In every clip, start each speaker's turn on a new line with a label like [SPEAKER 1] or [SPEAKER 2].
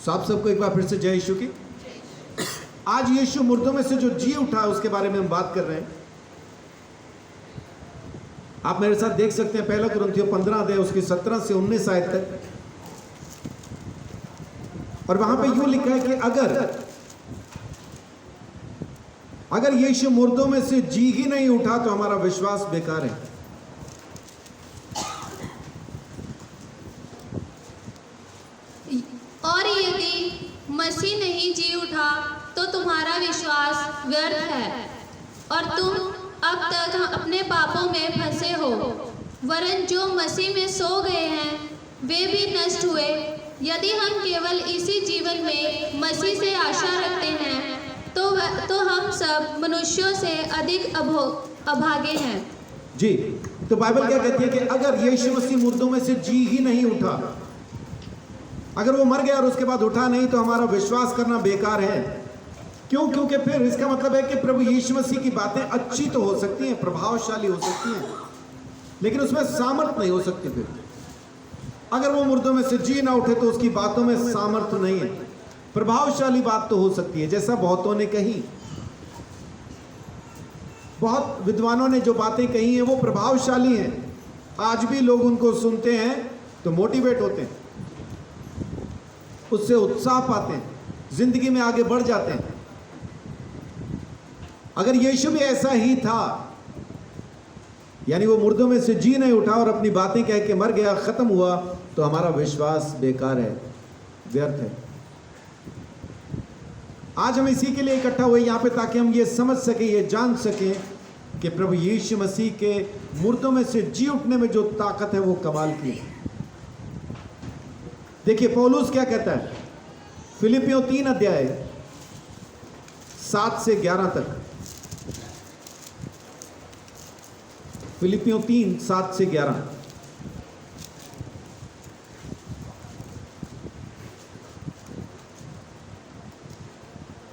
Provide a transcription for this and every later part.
[SPEAKER 1] आप सबको एक बार फिर से जय यीशु की। आज यीशु मुर्दों में से जो जी उठा उसके बारे में हम बात कर रहे हैं। आप मेरे साथ देख सकते हैं पहला कुरिन्थियों 15 अध्याय उसकी 17 से 19 आयत तक। और वहां पे यूं लिखा है कि अगर यीशु मुर्दों में से जी ही नहीं उठा तो हमारा विश्वास बेकार है।
[SPEAKER 2] और यदि मसीह नहीं जी उठा तो तुम्हारा विश्वास व्यर्थ है और तुम अब तक अपने पापों में फंसे हो। वरन जो मसीह में सो गए हैं वे भी नष्ट हुए। यदि हम केवल इसी जीवन में मसीह से आशा रखते हैं तो हम सब मनुष्यों से अधिक अभागे हैं।
[SPEAKER 1] जी, तो बाइबल क्या कहती है कि अगर यीशु मसीह मुर्दों में से जी ही नहीं उठा, अगर वो मर गया और उसके बाद उठा नहीं, तो हमारा विश्वास करना बेकार है। क्यों? क्योंकि फिर इसका मतलब है कि प्रभु यीशु मसीह की बातें अच्छी तो हो सकती हैं, प्रभावशाली हो सकती हैं, लेकिन उसमें सामर्थ नहीं हो सकती। फिर अगर वो मुर्दों में से जी ना उठे तो उसकी बातों में सामर्थ नहीं है। प्रभावशाली बात तो हो सकती है, जैसा बहुतों ने कही, बहुत विद्वानों ने जो बातें कही हैं वो प्रभावशाली हैं। आज भी लोग उनको सुनते हैं तो मोटिवेट होते हैं, उससे उत्साह पाते हैं, जिंदगी में आगे बढ़ जाते हैं। अगर यीशु भी ऐसा ही था, यानी वो मुर्दों में से जी नहीं उठा और अपनी बातें कह के मर गया, खत्म हुआ, तो हमारा विश्वास बेकार है, व्यर्थ है। आज हम इसी के लिए इकट्ठा हुए यहां पे, ताकि हम ये समझ सके, ये जान सकें कि प्रभु यीशु मसीह के मुर्दों में से जी उठने में जो ताकत है वो कमाल की है। देखिए पौलुस क्या कहता है, फिलिपियों 3 अध्याय 7 से 11 तक। फिलिपियों 3 7 से 11।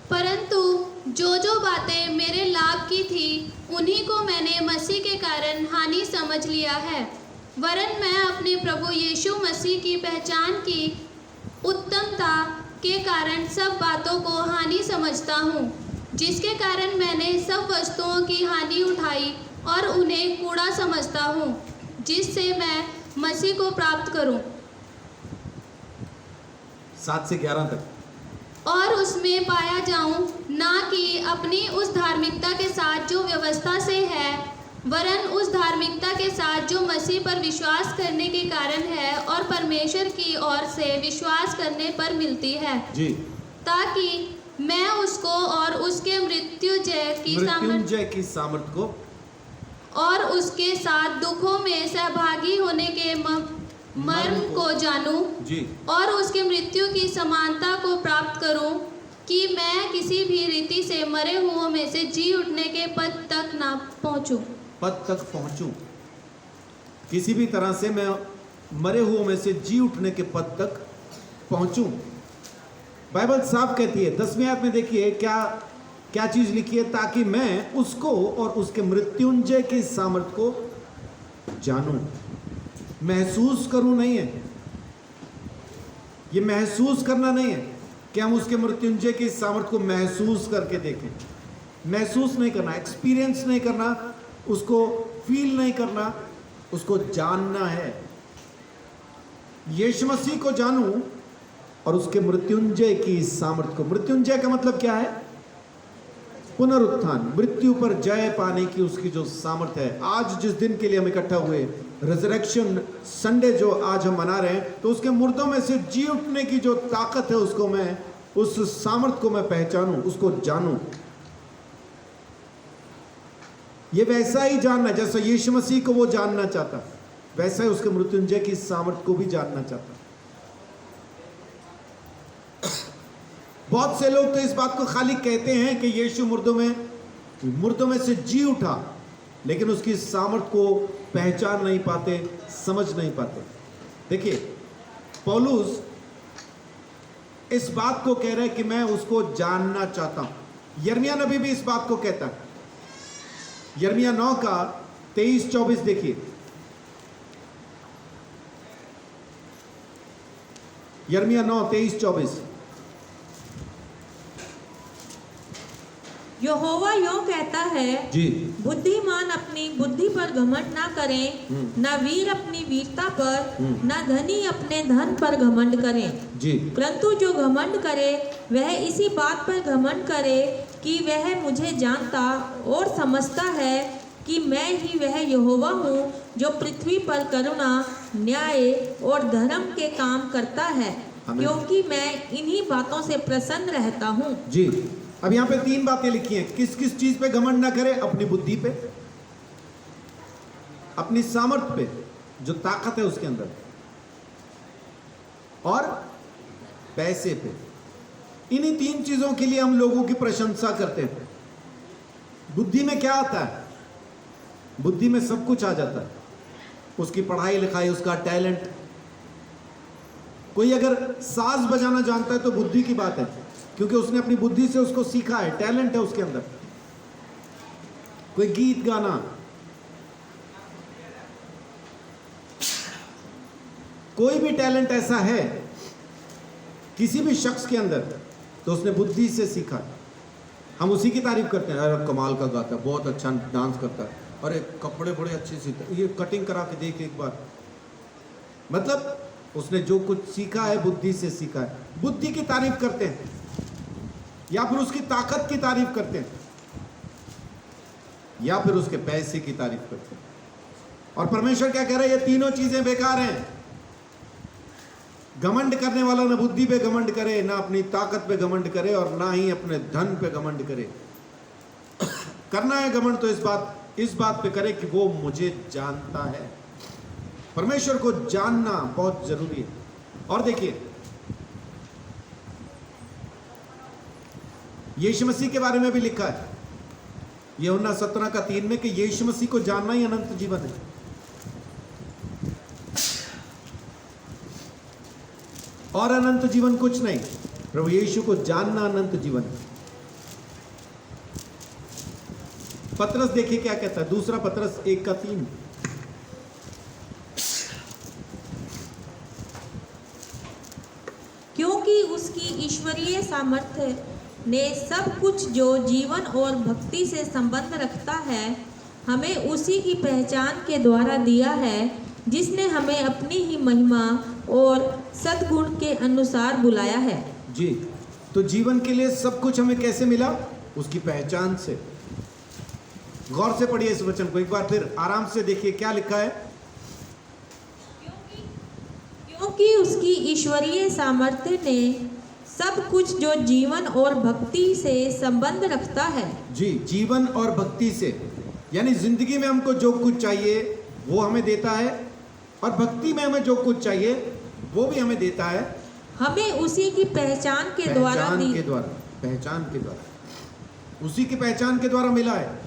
[SPEAKER 2] परंतु जो बातें मेरे लाभ की थी उन्हीं को मैंने मसीह के कारण हानि समझ लिया है। वरन मैं अपने प्रभु यीशु मसीह की पहचान की उत्तमता के कारण सब बातों को हानि समझता हूँ, जिसके कारण मैंने सब वस्तुओं की हानि उठाई और उन्हें कूड़ा समझता हूँ, जिससे मैं मसीह को प्राप्त करूँ।
[SPEAKER 1] 7 से 11 तक।
[SPEAKER 2] और उसमें पाया जाऊं, ना कि अपनी उस धार्मिकता के साथ जो व्यवस्था से है, वरन उस धार्मिकता के साथ जो मसीह पर विश्वास करने के कारण है और परमेश्वर की ओर से विश्वास करने पर मिलती है
[SPEAKER 1] जी,
[SPEAKER 2] ताकि मैं उसको और उसके मृत्युंजय की सामर्थ
[SPEAKER 1] को
[SPEAKER 2] और उसके साथ दुखों में सहभागी होने के मर्म को जानूं
[SPEAKER 1] जी,
[SPEAKER 2] और उसके मृत्यु की समानता को प्राप्त करूं, कि मैं किसी भी रीति से मरे हुओं में से जी उठने के पद तक पहुंचूं।
[SPEAKER 1] किसी भी तरह से मैं मरे हुओं में से जी उठने के पद तक पहुंचूं। बाइबल साफ कहती है 10वीं आयत में, देखिए क्या चीज लिखी है, ताकि मैं उसको और उसके मृत्युंजय की सामर्थ को जानूं। महसूस करूं नहीं है, ये महसूस करना नहीं है कि हम उसके मृत्युंजय की सामर्थ को महसूस करके देखें। महसूस नहीं करना, एक्सपीरियंस नहीं करना, उसको फील नहीं करना, उसको जानना है। यीशु मसीह को जानूं और उसके मृत्युंजय की सामर्थ को। मृत्युंजय का मतलब क्या है? पुनरुत्थान, मृत्यु पर जय पाने की उसकी जो सामर्थ्य है। आज जिस दिन के लिए हम इकट्ठा हुए, रिजरेक्शन संडे जो आज हम मना रहे हैं, तो उसके मुर्दों में से जी उठने की जो ताकत है, उसको मैं, उस सामर्थ को मैं पहचानूं, उसको जानूं। ये वैसा ही जानना जैसा यीशु मसीह को वो जानना चाहता, वैसा ही उसके मृत्युंजय की सामर्थ को भी जानना चाहता। बहुत से लोग तो इस बात को खाली कहते हैं कि यीशु मुर्दों में से जी उठा, लेकिन उसकी सामर्थ को पहचान नहीं पाते, समझ नहीं पाते। देखिए पौलुस इस बात को कह रहे हैं कि मैं उसको जानना चाहता हूं। यिर्मयाह नबी भी इस बात को कहता है। यिर्मयाह 9 का 23-24 देखिए। यिर्मयाह 9 23-24।
[SPEAKER 3] यहोवा यों कहता है,
[SPEAKER 1] जी
[SPEAKER 3] बुद्धिमान अपनी बुद्धि पर घमंड ना करे, न वीर अपनी वीरता पर, न धनी अपने धन पर घमंड करे।
[SPEAKER 1] जी
[SPEAKER 3] परंतु जो घमंड करे वह इसी बात पर घमंड करे कि वह मुझे जानता और समझता है कि मैं ही वह यहोवा हूँ जो पृथ्वी पर करुणा, न्याय और धर्म के काम करता है,
[SPEAKER 1] आमीन।
[SPEAKER 3] क्योंकि मैं इन्हीं बातों से प्रसन्न रहता हूँ।
[SPEAKER 1] जी। अब यहाँ पे 3 बातें लिखी हैं। किस किस चीज पे घमंड ना करे? अपनी बुद्धि पे, अपनी सामर्थ्य पे, जो ताकत है उसके अंदर, और पैसे पे। इन्हीं 3 चीजों के लिए हम लोगों की प्रशंसा करते हैं। बुद्धि में क्या आता है? बुद्धि में सब कुछ आ जाता है। उसकी पढ़ाई लिखाई, उसका टैलेंट। कोई अगर साज बजाना जानता है तो बुद्धि की बात है, क्योंकि उसने अपनी बुद्धि से उसको सीखा है, टैलेंट है उसके अंदर। कोई गीत गाना, कोई भी टैलेंट ऐसा है किसी भी शख्स के अंदर, तो उसने बुद्धि से सीखा है। हम उसी की तारीफ करते हैं, अरे कमाल का गाता है, बहुत अच्छा डांस करता है, अरे कपड़े बड़े अच्छे सीखता है, ये कटिंग करा के देख एक बार। मतलब उसने जो कुछ सीखा है बुद्धि से सीखा है। बुद्धि की तारीफ करते हैं या फिर उसकी ताकत की तारीफ करते हैं या फिर उसके पैसे की तारीफ करते हैं। और परमेश्वर क्या कह रहा है? ये तीनों चीजें बेकार हैं। घमंड करने वाला ना बुद्धि पे घमंड करे, ना अपनी ताकत पे घमंड करे, और ना ही अपने धन पे घमंड करे। करना है घमंड तो इस बात पे करे कि वो मुझे जानता है। परमेश्वर को जानना बहुत जरूरी है। और देखिए, यीशु मसीह के बारे में भी लिखा है यूहन्ना 17:3 में कि यीशु मसीह को जानना ही अनंत जीवन है। और अनंत जीवन कुछ नहीं, प्रभु यीशु को जानना अनंत जीवन है। पतरस देखिए क्या कहता है, दूसरा पतरस 1:3।
[SPEAKER 3] क्योंकि उसकी ईश्वरीय सामर्थ्य ने सब कुछ जो जीवन और भक्ति से संबंध रखता है हमें उसी की पहचान के द्वारा दिया है, जिसने हमें अपनी ही महिमा और सद्गुण के अनुसार बुलाया है।
[SPEAKER 1] जी, तो जीवन के लिए सब कुछ हमें कैसे मिला? उसकी पहचान से। गौर से पढ़िए इस वचन को एक बार फिर, आराम से देखिए क्या लिखा है।
[SPEAKER 3] क्योंकि उसकी ईश्वरीय सामर्थ्य ने सब कुछ जो जीवन और भक्ति से संबंध रखता है।
[SPEAKER 1] जी, जीवन और भक्ति से, यानी जिंदगी में हमको जो कुछ चाहिए वो हमें देता है, और भक्ति में हमें जो कुछ चाहिए वो भी हमें देता है।
[SPEAKER 3] हमें उसी की पहचान के द्वारा
[SPEAKER 1] पहचान के द्वारा उसी की पहचान के द्वारा मिला है।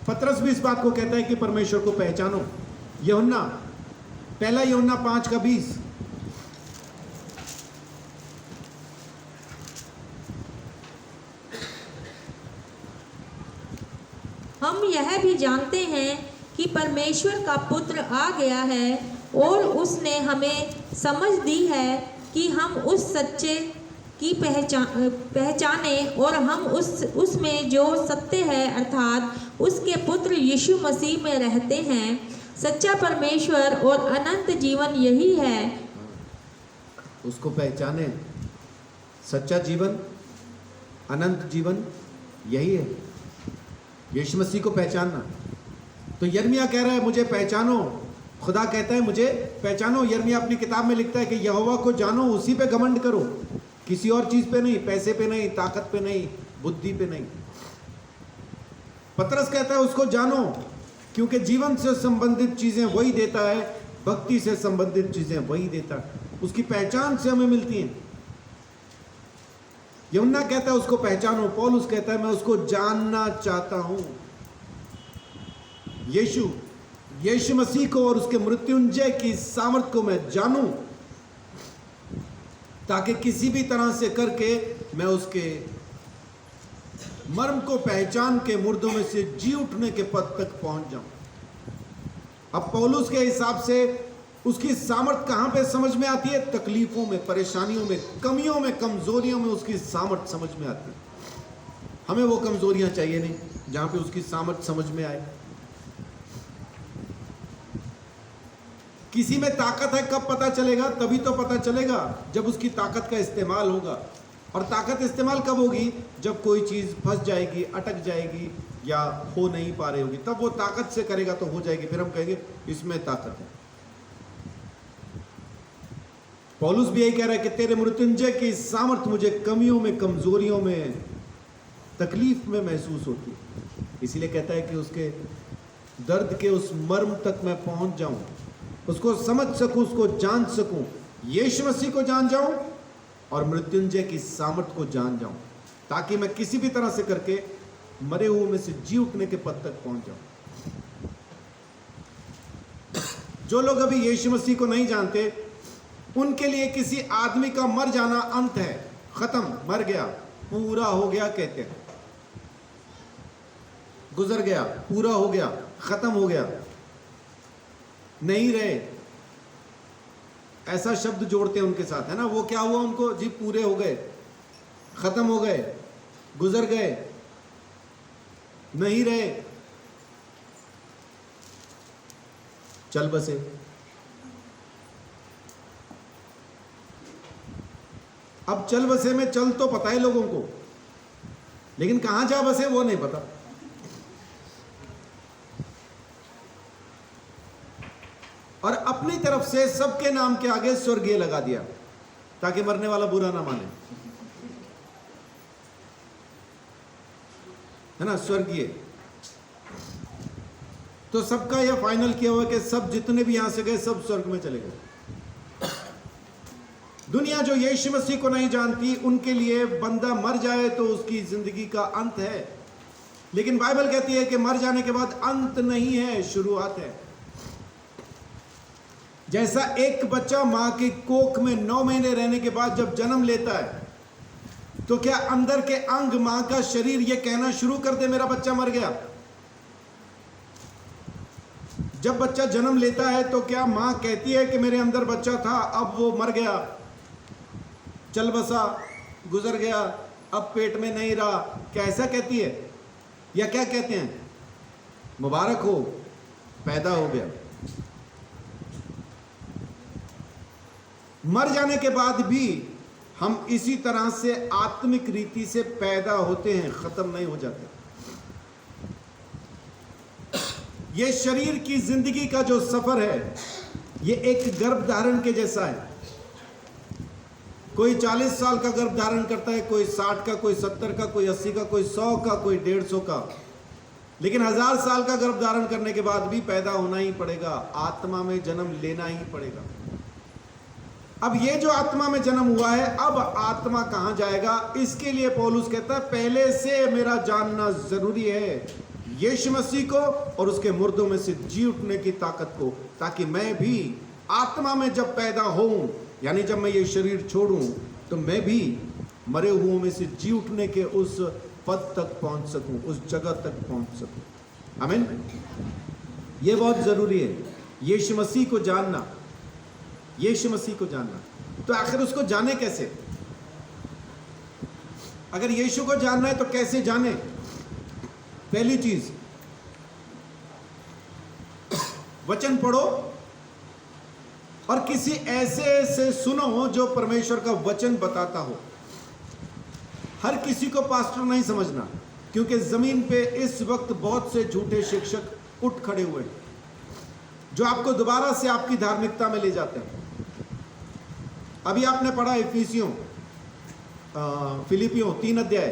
[SPEAKER 1] पतरस भी इस बात को कहता है कि परमेश्वर को पहचानो। यूहन्ना, पहला यूहन्ना 5:20।
[SPEAKER 3] हम यह भी जानते हैं कि परमेश्वर का पुत्र आ गया है और उसने हमें समझ दी है कि हम उस सच्चे की पहचाने और हम उसमें जो सत्य है अर्थात उसके पुत्र यीशु मसीह में रहते हैं। सच्चा परमेश्वर और अनंत जीवन यही है।
[SPEAKER 1] उसको पहचाने, सच्चा जीवन, अनंत जीवन यही है, यीशु मसीह को पहचानना। तो यिर्मयाह कह रहा है मुझे पहचानो, खुदा कहता है मुझे पहचानो। यिर्मयाह अपनी किताब में लिखता है कि यहोवा को जानो, उसी पे घमंड करो, किसी और चीज पे नहीं, पैसे पे नहीं, ताकत पे नहीं, बुद्धि पे नहीं। पतरस कहता है उसको जानो, क्योंकि जीवन से संबंधित चीजें वही देता है, भक्ति से संबंधित चीजें वही देता है, उसकी पहचान से हमें मिलती हैं। यूहन्ना कहता है उसको पहचानो, पौलुस कहता है मैं उसको जानना चाहता हूं। यीशु मसीह को और उसके मृत्युंजय की सामर्थ को मैं जानूं, ताकि किसी भी तरह से करके मैं उसके मर्म को पहचान के मुर्दों में से जी उठने के पद तक पहुंच जाऊं। अब पौलुस के हिसाब से उसकी सामर्थ कहां पे समझ में आती है? तकलीफों में, परेशानियों में, कमियों में, कमजोरियों में उसकी सामर्थ समझ में आती है। हमें वो कमजोरियां चाहिए नहीं जहां पे उसकी सामर्थ समझ में आए। किसी में ताकत है कब पता चलेगा? तभी तो पता चलेगा जब उसकी ताकत का इस्तेमाल होगा। और ताकत इस्तेमाल कब होगी? जब कोई चीज फंस जाएगी, अटक जाएगी या हो नहीं पा रही होगी, तब वो ताकत से करेगा तो हो जाएगी, फिर हम कहेंगे इसमें ताकत है। पौलुस भी यही कह रहा है कि तेरे मृत्युंजय की सामर्थ मुझे कमियों में, कमजोरियों में, तकलीफ में महसूस होती है। इसीलिए कहता है कि उसके दर्द के उस मर्म तक मैं पहुंच जाऊं, उसको समझ सकूं, उसको जान सकूं, यीशु मसीह को जान जाऊं और मृत्युंजय की सामर्थ को जान जाऊं, ताकि मैं किसी भी तरह से करके मरे हुए में से जी उठने के पद तक पहुंच जाऊं। जो लोग अभी यीशु मसीह को नहीं जानते, उनके लिए किसी आदमी का मर जाना अंत है, खत्म, मर गया, पूरा हो गया कहते हैं, गुजर गया, पूरा हो गया, खत्म हो गया, नहीं रहे, ऐसा शब्द जोड़ते हैं उनके साथ, है ना। वो क्या हुआ उनको? जी पूरे हो गए, खत्म हो गए, गुजर गए, नहीं रहे, चल बसे। अब चल बसे में चल तो पता है लोगों को, लेकिन कहां जा बसे वो नहीं पता। और अपनी तरफ से सबके नाम के आगे स्वर्गीय लगा दिया ताकि मरने वाला बुरा ना माने, है ना, स्वर्गीय। तो सबका यह फाइनल किया हुआ कि सब जितने भी यहां से गए सब स्वर्ग में चले गए। दुनिया जो यीशु मसीह को नहीं जानती, उनके लिए बंदा मर जाए तो उसकी जिंदगी का अंत है, लेकिन बाइबल कहती है कि मर जाने के बाद अंत नहीं है, शुरुआत है। जैसा एक बच्चा मां की कोख में 9 महीने रहने के बाद जब जन्म लेता है, तो क्या अंदर के अंग, मां का शरीर यह कहना शुरू कर दे मेरा बच्चा मर गया? जब बच्चा जन्म लेता है तो क्या मां कहती है कि मेरे अंदर बच्चा था, अब वो मर गया, चल बसा, गुजर गया, अब पेट में नहीं रहा? क्या ऐसा कहती है? या क्या कहते हैं? मुबारक हो, पैदा हो गया। मर जाने के बाद भी हम इसी तरह से आत्मिक रीति से पैदा होते हैं, खत्म नहीं हो जाते। ये शरीर की जिंदगी का जो सफर है, ये एक गर्भ धारण के जैसा है। कोई 40 साल का गर्भ धारण करता है, कोई 60 का, कोई 70 का, कोई 80 का, कोई 100 का, कोई 150 का, लेकिन 1000 साल का गर्भ धारण करने के बाद भी पैदा होना ही पड़ेगा, आत्मा में जन्म लेना ही पड़ेगा। अब ये जो आत्मा में जन्म हुआ है, अब आत्मा कहां जाएगा? इसके लिए पौलुस कहता है पहले से मेरा जानना जरूरी है यीशु मसीह को और उसके मुर्दों में से जी उठने की ताकत को, ताकि मैं भी आत्मा में जब पैदा होऊं, यानी जब मैं ये शरीर छोड़ूं, तो मैं भी मरे हुओं में से जी उठने के उस पद तक पहुंच सकूं, उस जगह तक पहुंच सकूं। आमीन। ये बहुत जरूरी है, यीशु मसीह को जानना, यीशु मसीह को जानना। तो आखिर उसको जाने कैसे? अगर यीशु को जानना है तो कैसे जाने? पहली चीज, वचन पढ़ो और किसी ऐसे से सुनो जो परमेश्वर का वचन बताता हो। हर किसी को पास्टर नहीं समझना, क्योंकि जमीन पे इस वक्त बहुत से झूठे शिक्षक उठ खड़े हुए हैं जो आपको दोबारा से आपकी धार्मिकता में ले जाते हैं। अभी आपने पढ़ा इफिसियों, फिलिपियों 3 अध्याय,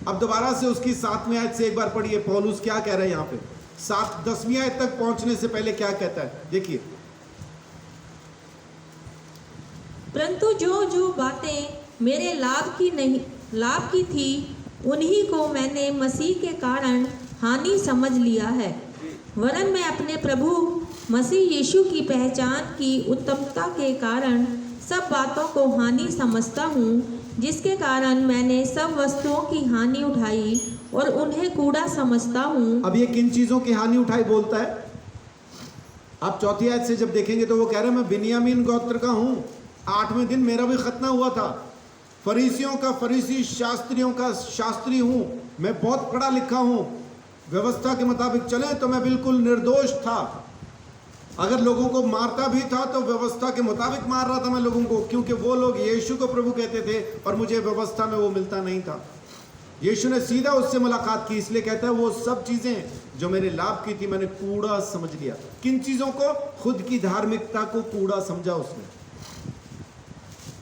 [SPEAKER 1] अब दोबारा से उसकी 7वीं आयत से एक बार पढ़िए। पौलुस क्या कह रहा है यहाँ पे? 10वीं आयत तक पहुंचने से पहले क्या कहता है, देखिए।
[SPEAKER 3] परंतु जो जो बातें मेरे लाभ की थी, उन्हीं को मैंने मसीह के कारण हानि समझ लिया है। वरन मैं अपने प्रभु मसीह यीशु की पहचान की उत्तमता के कारण सब बातों को हानि समझता हूँ, जिसके कारण मैंने सब वस्तुओं की हानि उठाई और उन्हें कूड़ा समझता हूँ।
[SPEAKER 1] अब ये किन चीजों की हानि उठाई बोलता है? आप 4वीं आयत से जब देखेंगे तो वो कह रहे हैं मैं बिन्यामीन गोत्र का हूँ, 8वें दिन मेरा भी खतना हुआ था, फरीसियों का फरीसी, शास्त्रियों का शास्त्री हूं, मैं बहुत पढ़ा लिखा हूं, व्यवस्था के मुताबिक चले तो मैं बिल्कुल निर्दोष था। अगर लोगों को मारता भी था तो व्यवस्था के मुताबिक मार रहा था मैं लोगों को, क्योंकि वो लोग यीशु को प्रभु कहते थे और मुझे व्यवस्था में वो मिलता नहीं था। यीशु ने सीधा उससे मुलाकात की, इसलिए कहता है वो सब चीजें जो मेरे लाभ की थी मैंने कूड़ा समझ लिया। किन चीजों को? खुद की धार्मिकता को कूड़ा समझा उसने।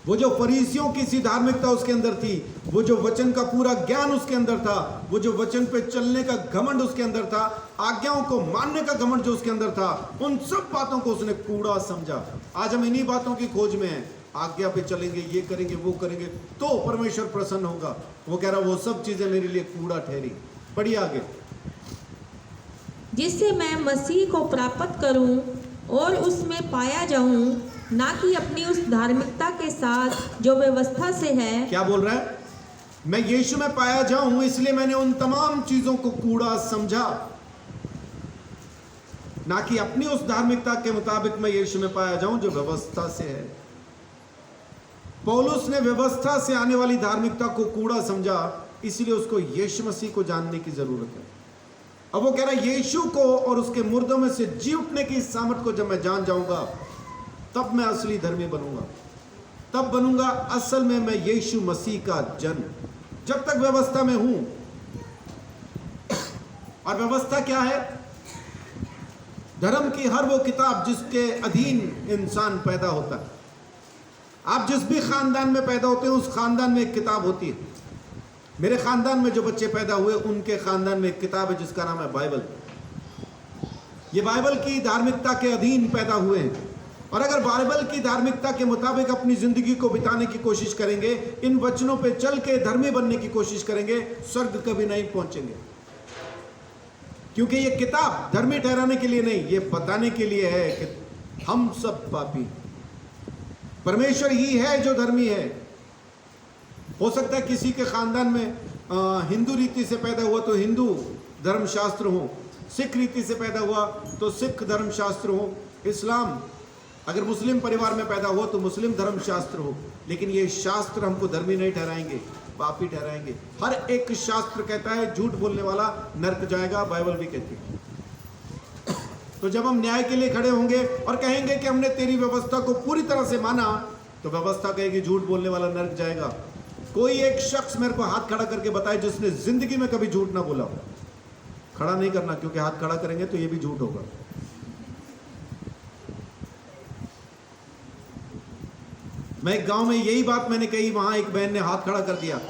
[SPEAKER 1] वो जो फरीसियों की सी धार्मिकता उसके अंदर थी, वो जो वचन का पूरा ज्ञान उसके अंदर था, वो जो वचन पे चलने का घमंड उसके अंदर था, आज्ञाओं को मानने का घमंड जो उसके अंदर था, उन सब बातों को उसने कूड़ा समझा। आज हम इन्हीं बातों की खोज में हैं। आज्ञा पे चलेंगे, ये करेंगे, वो करेंगे तो परमेश्वर प्रसन्न होगा। वो कह रहा वो सब चीजें मेरे लिए कूड़ा ठहरी। बढ़िए आगे।
[SPEAKER 3] जिससे मैं मसीह को प्राप्त करूं और उसमें पाया जाऊं, ना कि अपनी उस धार्मिकता के साथ जो व्यवस्था से है।
[SPEAKER 1] क्या बोल रहा है? मैं यीशु में पाया जाऊं इसलिए मैंने उन तमाम चीजों को कूड़ा समझा, ना कि अपनी उस धार्मिकता के मुताबिक मैं यीशु में पाया जाऊं जो व्यवस्था से है। पौलुस ने व्यवस्था से आने वाली धार्मिकता को कूड़ा समझा, इसलिए उसको यीशु मसीह को जानने की जरूरत है। अब वो कह रहा है यीशु को और उसके मुर्दों में से जी उठने की सामर्थ को जब मैं जान जाऊंगा तब मैं असली धर्मी बनूंगा, तब बनूंगा असल में मैं यीशु मसीह का जन। जब तक व्यवस्था में हूं, और व्यवस्था क्या है? धर्म की हर वो किताब जिसके अधीन इंसान पैदा होता है। आप जिस भी खानदान में पैदा होते हैं उस खानदान में एक किताब होती है। मेरे खानदान में जो बच्चे पैदा हुए उनके खानदान में एक किताब है जिसका नाम है बाइबल। ये बाइबल की धार्मिकता के अधीन पैदा हुए हैं, और अगर बाइबल की धार्मिकता के मुताबिक अपनी जिंदगी को बिताने की कोशिश करेंगे, इन वचनों पे चल के धर्मी बनने की कोशिश करेंगे, स्वर्ग कभी नहीं पहुंचेंगे। क्योंकि ये किताब धर्मी ठहराने के लिए नहीं, ये बताने के लिए है कि हम सब पापी, परमेश्वर ही है जो धर्मी है। हो सकता है किसी के खानदान में हिंदू रीति से पैदा हुआ तो हिंदू धर्मशास्त्र हो, सिख रीति से पैदा हुआ तो सिख धर्मशास्त्र हो, इस्लाम अगर मुस्लिम परिवार में पैदा हुआ तो मुस्लिम धर्मशास्त्र हो, लेकिन ये शास्त्र हमको धर्मी नहीं ठहराएंगे, पापी ठहराएंगे। हर एक शास्त्र कहता है झूठ बोलने वाला नरक जाएगा, बाइबल भी कहती है। तो जब हम न्याय के लिए खड़े होंगे और कहेंगे कि हमने तेरी व्यवस्था को पूरी तरह से माना, तो व्यवस्था कहेगी झूठ बोलने वाला नरक जाएगा। कोई एक शख्स मेरे को हाथ खड़ा करके बताए जिसने जिंदगी में कभी झूठ ना बोला हो। खड़ा नहीं करना, क्योंकि हाथ खड़ा करेंगे तो ये भी झूठ होगा। मैं एक गांव में यही बात मैंने कही, वहां एक बहन ने हाथ खड़ा कर दिया।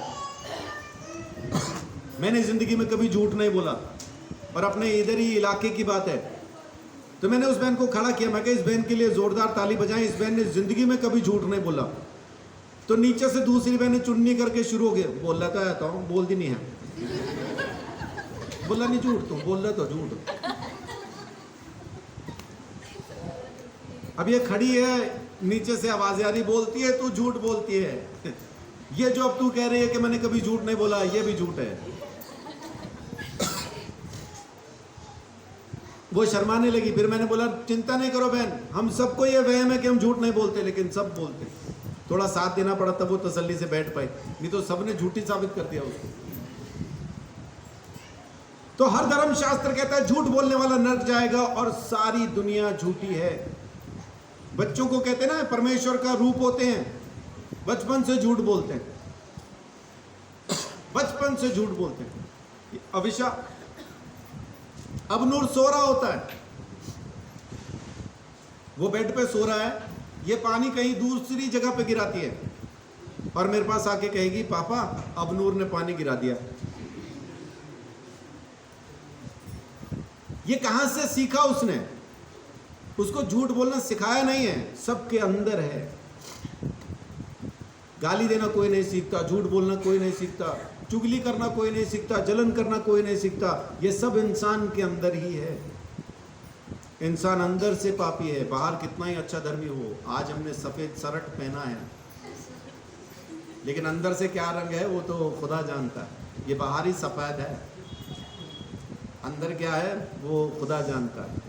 [SPEAKER 1] मैंने जिंदगी में कभी झूठ नहीं बोला, और अपने इधर ही इलाके की बात है। तो मैंने उस बहन को खड़ा किया, मैं कहा इस बहन के लिए जोरदार ताली बजाएं, इस बहन ने जिंदगी में कभी झूठ नहीं बोला। तो नीचे से दूसरी बहन ने चुन्नी करके शुरू हो गया, बोल रहा था आता हूँ, बोल दी नहीं है, बोला नहीं झूठ, तुम बोल रहे तो झूठ। अब ये खड़ी है, नीचे से आवाज आ रही, बोलती है तू झूठ बोलती है। ये जो अब तू कह रही है कि मैंने कभी झूठ नहीं बोला, ये भी झूठ है। वो शर्माने लगी। फिर मैंने बोला चिंता नहीं करो बहन, हम सबको ये वहम है कि हम झूठ नहीं बोलते, लेकिन सब बोलते। थोड़ा साथ देना पड़ा तब वो तसल्ली से बैठ पाई, नहीं तो सबने झूठी साबित कर दिया उसको। तो हर धर्म शास्त्र कहता है झूठ बोलने वाला नरक जाएगा, और सारी दुनिया झूठी है। बच्चों को कहते हैं ना परमेश्वर का रूप होते हैं, बचपन से झूठ बोलते हैं, बचपन से झूठ बोलते हैं। अविशा अब नूर सो रहा होता है, वो बेड पे सो रहा है, ये पानी कहीं दूसरी जगह पे गिराती है और मेरे पास आके कहेगी पापा अब नूर ने पानी गिरा दिया। ये कहां से सीखा उसने? उसको झूठ बोलना सिखाया नहीं है, सबके अंदर है। गाली देना कोई नहीं सीखता, झूठ बोलना कोई नहीं सीखता, चुगली करना कोई नहीं सीखता, जलन करना कोई नहीं सीखता। ये सब इंसान के अंदर ही है। इंसान अंदर से पापी है, बाहर कितना ही अच्छा धर्मी हो। आज हमने सफेद शर्ट पहना है, लेकिन अंदर से क्या रंग है वो तो खुदा जानता है। ये बाहर ही सफेद है, अंदर क्या है वो खुदा जानता है।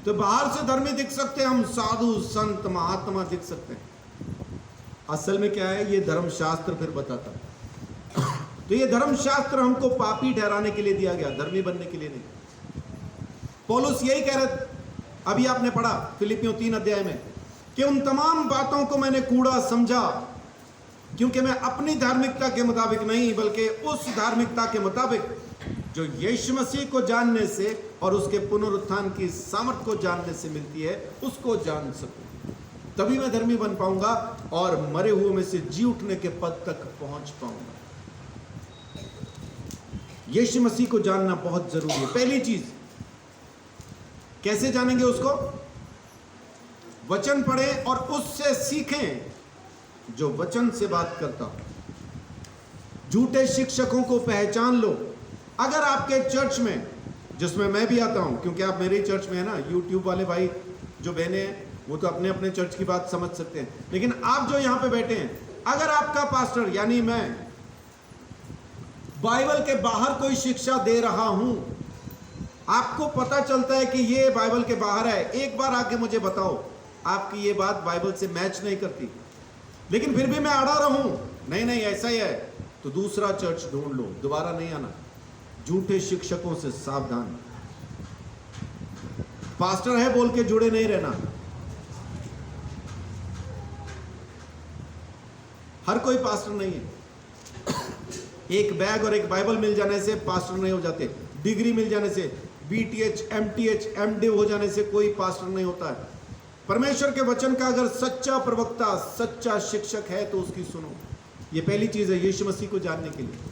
[SPEAKER 1] तो बाहर से धर्मी दिख सकते हैं हम, साधु संत महात्मा दिख सकते हैं, असल में क्या है, ये धर्मशास्त्र फिर बताता है। तो ये धर्मशास्त्र हमको पापी ठहराने के लिए दिया गया, धर्मी बनने के लिए नहीं। पौलुस यही कह रहे, अभी आपने पढ़ा फिलिपियों 3 अध्याय में, कि उन तमाम बातों को मैंने कूड़ा समझा, क्योंकि मैं अपनी धार्मिकता के मुताबिक नहीं बल्कि उस धार्मिकता के मुताबिक जो यीशु मसीह को जानने से और उसके पुनरुत्थान की सामर्थ को जानने से मिलती है, उसको जान सकूं। तभी मैं धर्मी बन पाऊंगा और मरे हुए में से जी उठने के पद तक पहुंच पाऊंगा। यीशु मसीह को जानना बहुत जरूरी है। पहली चीज, कैसे जानेंगे उसको? वचन पढ़ें और उससे सीखें जो वचन से बात करता हो। झूठे शिक्षकों को पहचान लो। अगर आपके चर्च में, जिसमें मैं भी आता हूं, क्योंकि आप मेरे चर्च में है ना, यूट्यूब वाले भाई जो बहने हैं वो तो अपने अपने चर्च की बात समझ सकते हैं, लेकिन आप जो यहां पे बैठे हैं, अगर आपका पास्टर यानी मैं बाइबल के बाहर कोई शिक्षा दे रहा हूं, आपको पता चलता है कि ये बाइबल के बाहर है, एक बार आके मुझे बताओ आपकी ये बात बाइबल से मैच नहीं करती, लेकिन फिर भी मैं अड़ा रहूं, नहीं ऐसा ही है, तो दूसरा चर्च ढूंढ लो, दोबारा नहीं आना। झूठे शिक्षकों से सावधान। पास्टर है बोल के जुड़े नहीं रहना। हर कोई पास्टर नहीं है। एक बैग और एक बाइबल मिल जाने से पास्टर नहीं हो जाते। डिग्री मिल जाने से, BTH, MTH, MDiv हो जाने से कोई पास्टर नहीं होता है। परमेश्वर के वचन का अगर सच्चा प्रवक्ता, सच्चा शिक्षक है तो उसकी सुनो। ये पहली चीज है यीशु मसीह को जानने के लिए।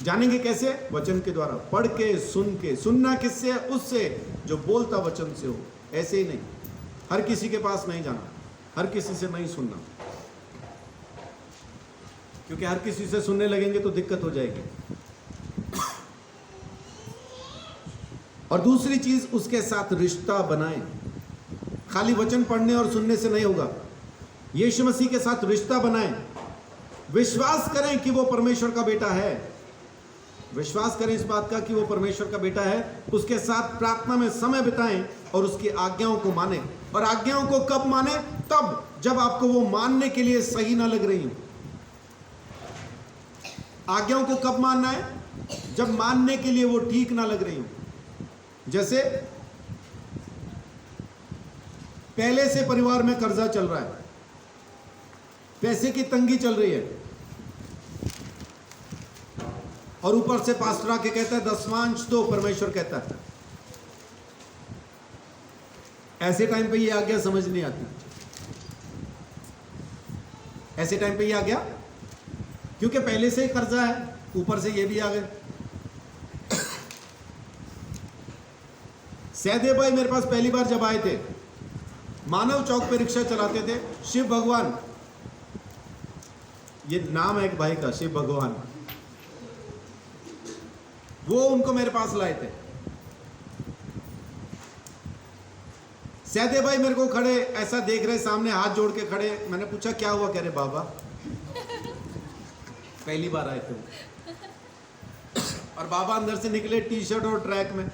[SPEAKER 1] जानेंगे कैसे? वचन के द्वारा, पढ़ के, सुन के। सुनना किससे? उससे जो बोलता वचन से हो, ऐसे ही नहीं। हर किसी के पास नहीं जाना, हर किसी से नहीं सुनना, क्योंकि हर किसी से सुनने लगेंगे तो दिक्कत हो जाएगी। और दूसरी चीज, उसके साथ रिश्ता बनाएं। खाली वचन पढ़ने और सुनने से नहीं होगा। यीशु मसीह के साथ रिश्ता बनाएं। विश्वास करें कि वो परमेश्वर का बेटा है। विश्वास करें इस बात का कि वो परमेश्वर का बेटा है। उसके साथ प्रार्थना में समय बिताएं और उसकी आज्ञाओं को माने। और आज्ञाओं को कब माने? तब जब आपको वो मानने के लिए सही ना लग रही हो। आज्ञाओं को कब मानना है? जब मानने के लिए वो ठीक ना लग रही हो। जैसे पहले से परिवार में कर्जा चल रहा है, पैसे की तंगी चल रही है, और ऊपर से पास्टर आके कहता है दशमांश दो, परमेश्वर कहता है। ऐसे टाइम पे ये आज्ञा समझ नहीं आती। ऐसे टाइम पे ये आज्ञा, क्योंकि पहले से ही कर्जा है, ऊपर से ये भी आ गए। सहदेव भाई मेरे पास पहली बार जब आए थे, मानव चौक पे रिक्शा चलाते थे। शिव भगवान, ये नाम है एक भाई का, शिव भगवान, वो उनको मेरे पास लाए थे। सहदेव भाई मेरे को खड़े ऐसा देख रहे, सामने हाथ जोड़ के खड़े। मैंने पूछा क्या हुआ? कह रहे बाबा पहली बार आए थे। और बाबा अंदर से निकले टी-शर्ट और ट्रैक में।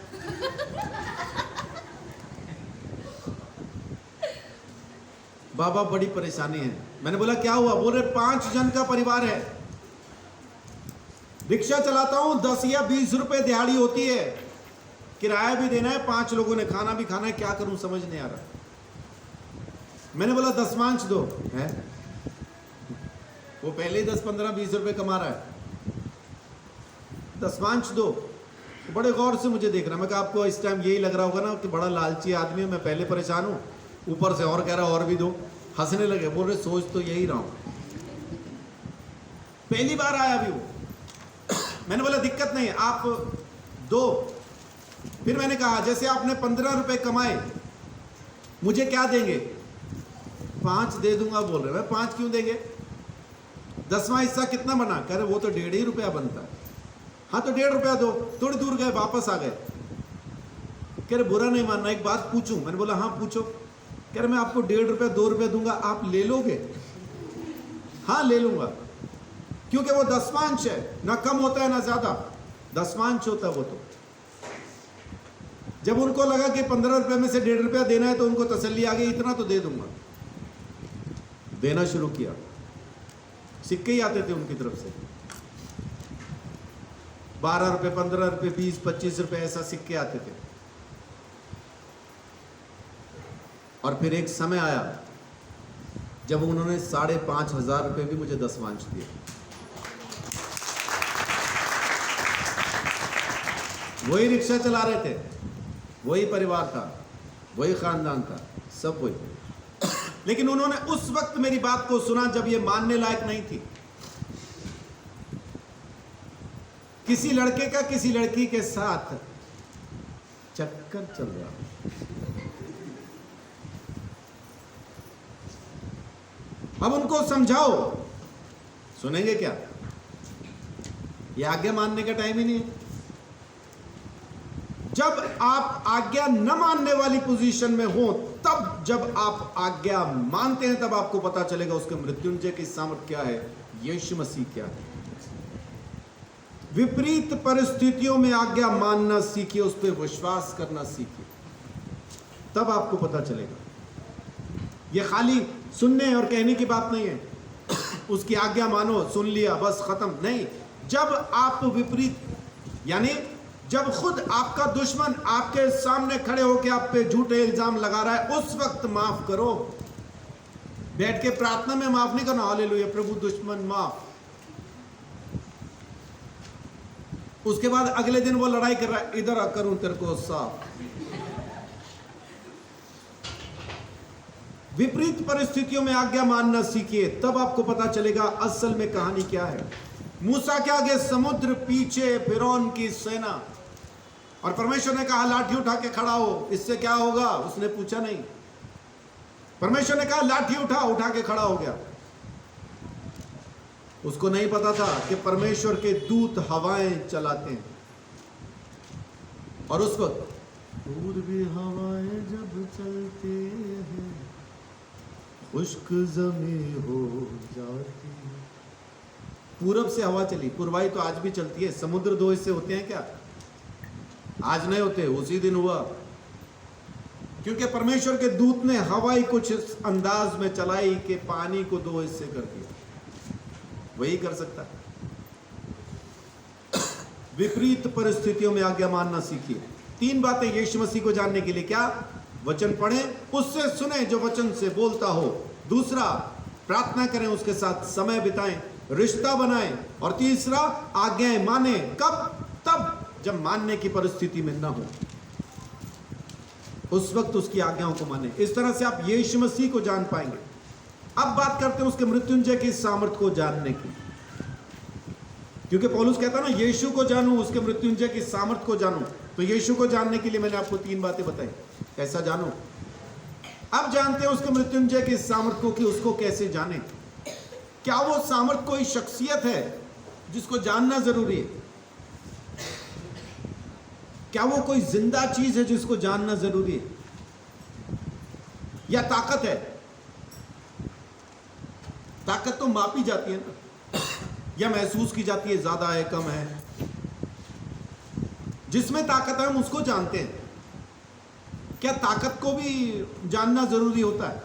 [SPEAKER 1] बाबा बड़ी परेशानी है। मैंने बोला क्या हुआ? बोल रहे 5 जन का परिवार है, रिक्शा चलाता हूं, 10 या 20 रुपए दिहाड़ी होती है, किराया भी देना है, 5 लोगों ने खाना भी खाना है, क्या करूं समझ नहीं आ रहा। मैंने बोला दशमांश दो। है वो पहले ही 10, 15, 20 रुपए कमा रहा है, दशमांश दो। तो बड़े गौर से मुझे देख रहा। मैं कहा आपको इस टाइम यही लग रहा होगा ना कि बड़ा लालची आदमी है, मैं पहले परेशान हूं, ऊपर से और कह रहा और भी दो। हंसने लगे, बोल रहे सोच तो यही रहा हूं, पहली बार आया अभी वो। मैंने बोला दिक्कत नहीं, आप दो। फिर मैंने कहा जैसे आपने 15 रुपए कमाए, मुझे क्या देंगे? 5 दे दूंगा। बोल रहे मैं 5 क्यों देंगे? 10वां हिस्सा कितना बना? कह रहे वो तो 1.5 रुपया बनता है। हाँ तो 1.5 रुपया दो। थोड़ी दूर गए, वापस आ गए। कह रहे बुरा नहीं मानना, एक बात पूछूं? मैंने बोला हाँ पूछो। कह रहे मैं आपको 1.5 रुपया 2 रुपया दूंगा, आप ले लोगे? हाँ ले लूंगा, क्योंकि वो दशमांश है, ना कम होता है ना ज्यादा, दशमांश होता है वो। तो जब उनको लगा कि 15 रुपए में से 1.5 रुपया देना है तो उनको तसल्ली आ गई, इतना तो दे दूंगा। देना शुरू किया। सिक्के ही आते थे उनकी तरफ से, 12 रुपए, 15 रुपए, 20, 25 रुपए, ऐसा सिक्के आते थे। और फिर एक समय आया जब उन्होंने 5,500 रुपए भी मुझे दसवांश दिए। वही रिक्शा चला रहे थे, वही परिवार था, वही खानदान था, सब वही। लेकिन उन्होंने उस वक्त मेरी बात को सुना जब ये मानने लायक नहीं थी। किसी लड़के का किसी लड़की के साथ चक्कर चल रहा, अब उनको समझाओ, सुनेंगे क्या? ये आज्ञा मानने का टाइम ही नहीं है। जब आप आज्ञा न मानने वाली पोजीशन में हो, तब जब आप आज्ञा मानते हैं, तब आपको पता चलेगा उसके मृत्युंजय की सामर्थ क्या है, यीशु मसीह क्या है। विपरीत परिस्थितियों में आज्ञा मानना सीखिए, उस पर विश्वास करना सीखिए, तब आपको पता चलेगा। यह खाली सुनने और कहने की बात नहीं है, उसकी आज्ञा मानो, सुन लिया बस खत्म नहीं। जब आप विपरीत, यानी जब खुद आपका दुश्मन आपके सामने खड़े होकर आप पे झूठे इल्जाम लगा रहा है, उस वक्त माफ करो। बैठ के प्रार्थना में माफ नहीं करना, हालेलुया प्रभु दुश्मन माफ। उसके बाद अगले दिन वो लड़ाई कर रहा है, इधर आ करूं तेरे को साफ। विपरीत परिस्थितियों में आज्ञा मानना सीखिए, तब आपको पता चलेगा असल में कहानी क्या है। मूसा के आगे समुद्र, पीछे फिरौन की सेना, और परमेश्वर ने कहा लाठी उठा के खड़ा हो, इससे क्या होगा? उसने पूछा नहीं, परमेश्वर ने कहा लाठी उठा के खड़ा हो गया। उसको नहीं पता था कि परमेश्वर के दूत हवाएं चलाते हैं, और उस वक्त पूर्वी हवाएं जब चलते हैं खुश्क जमीन हो जाती है। पूरब से हवा चली, पूर्वाई तो आज भी चलती है। समुद्र दो हिस्से होते हैं क्या? आज नहीं होते, उसी दिन हुआ, क्योंकि परमेश्वर के दूत ने हवाई कुछ इस अंदाज में चलाई कि पानी को दो हिस्से कर दिया। वही कर सकता है। विपरीत परिस्थितियों में आज्ञा मानना सीखिए। 3 बातें यीशु मसीह को जानने के लिए, क्या? वचन पढ़ें, उससे सुने जो वचन से बोलता हो। दूसरा, प्रार्थना करें, उसके साथ समय बिताएं, रिश्ता बनाएं। और तीसरा, आज्ञाएं माने। कब? तब जब मानने की परिस्थिति में ना हो, उस वक्त उसकी आज्ञाओं को माने। इस तरह से आप यीशु मसीह को जान पाएंगे। अब बात करते हैं उसके मृत्युंजय की सामर्थ को जानने की, क्योंकि पौलुस कहता है ना, यीशु को जानूं, उसके मृत्युंजय की सामर्थ को जानूं। तो यीशु को जानने के लिए मैंने आपको 3 बातें बताई, कैसा जानूं। अब जानते हैं उसके मृत्युंजय की सामर्थ को, कि उसको कैसे जाने। क्या वो सामर्थ कोई शख्सियत है जिसको जानना जरूरी है? क्या वो कोई जिंदा चीज है जिसको जानना जरूरी है? या ताकत है? ताकत तो मापी जाती है ना, या महसूस की जाती है, ज्यादा है कम है। जिसमें ताकत है हम उसको जानते हैं। क्या ताकत को भी जानना जरूरी होता है?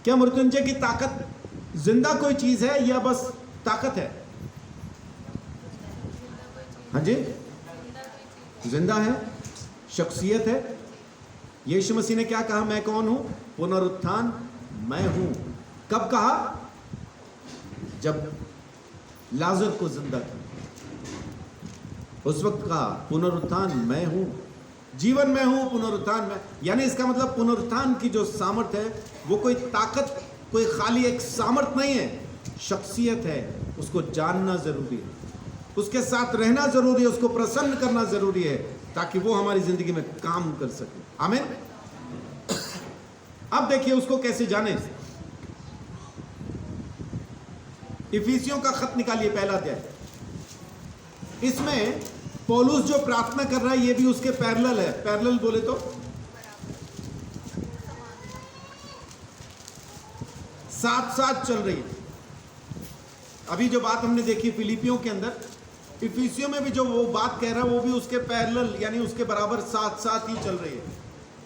[SPEAKER 1] क्या मृत्युंजय की ताकत जिंदा कोई चीज है या बस ताकत है? हाँ जी, जिंदा है, शख्सियत है। यीशु मसीह ने क्या कहा? मैं कौन हूं? पुनरुत्थान मैं हूं। कब कहा? जब लाजर को जिंदा किया, उस वक्त कहा पुनरुत्थान मैं हूं, जीवन में हूं, पुनरुत्थान में। यानी इसका मतलब पुनरुत्थान की जो सामर्थ है वो कोई ताकत, कोई खाली एक सामर्थ नहीं है, शख्सियत है। उसको जानना जरूरी है, उसके साथ रहना जरूरी है, उसको प्रसन्न करना जरूरी है, ताकि वो हमारी जिंदगी में काम कर सके। आमीन। अब देखिए उसको कैसे जाने। इफिसियों का खत निकालिए, पहला अध्याय। इसमें पौलुस जो प्रार्थना कर रहा है ये भी उसके पैरेलल है। पैरेलल बोले तो साथ साथ चल रही है। अभी जो बात हमने देखी फिलिपियों के अंदर, इफिसियों में भी जो वो बात कह रहा है वो भी उसके पैरेलल, यानी उसके बराबर साथ साथ ही चल रही है।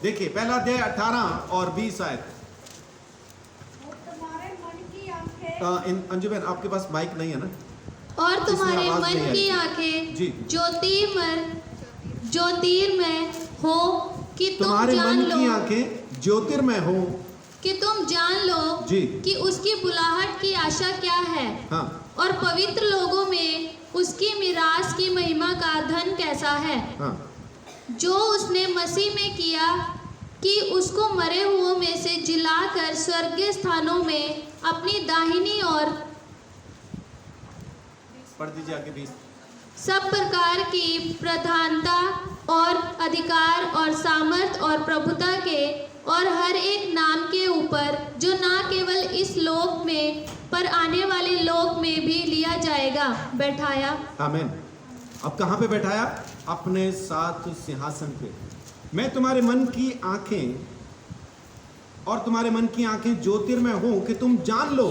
[SPEAKER 1] देखिए पहला अध्याय 18 और 20 आयत। अंजू बहन आपके पास माइक नहीं है ना?
[SPEAKER 2] और तुम्हारे
[SPEAKER 1] इसमें आवाज
[SPEAKER 2] मन
[SPEAKER 1] नहीं
[SPEAKER 2] की
[SPEAKER 1] आई।
[SPEAKER 2] आंखें
[SPEAKER 1] जी।
[SPEAKER 2] ज्योतिर्मय हो कि तुम
[SPEAKER 1] तुम्हारे
[SPEAKER 2] जान
[SPEAKER 1] मन की
[SPEAKER 2] लो
[SPEAKER 1] आंखें ज्योतिर्मय हो
[SPEAKER 2] कि तुम जान लो
[SPEAKER 1] जी।
[SPEAKER 2] कि उसकी बुलाहट की आशा क्या है
[SPEAKER 1] हाँ
[SPEAKER 2] और पवित्र लोगों में उसकी मिरास की महिमा का धन कैसा है,
[SPEAKER 1] हाँ
[SPEAKER 2] जो उसने मसीह में किया कि उसको मरे हुओं में से जिलाकर स्वर्गीय स्थानों में अपनी दाहिनी ओर
[SPEAKER 1] पढ़ दीजिए आगे 20।
[SPEAKER 2] सब प्रकार की प्रधानता और अधिकार और सामर्थ और प्रभुता के और हर एक नाम के ऊपर जो ना केवल इस लोक में पर आने वाले लोक में भी लिया जाएगा बैठाया।
[SPEAKER 1] आमीन। अब कहाँ पे बैठाया? अपने साथ सिंहासन पे। मैं तुम्हारे मन की आंखें और तुम्हारे मन की आंखें ज्योतिर्मय हो कि तुम जान लो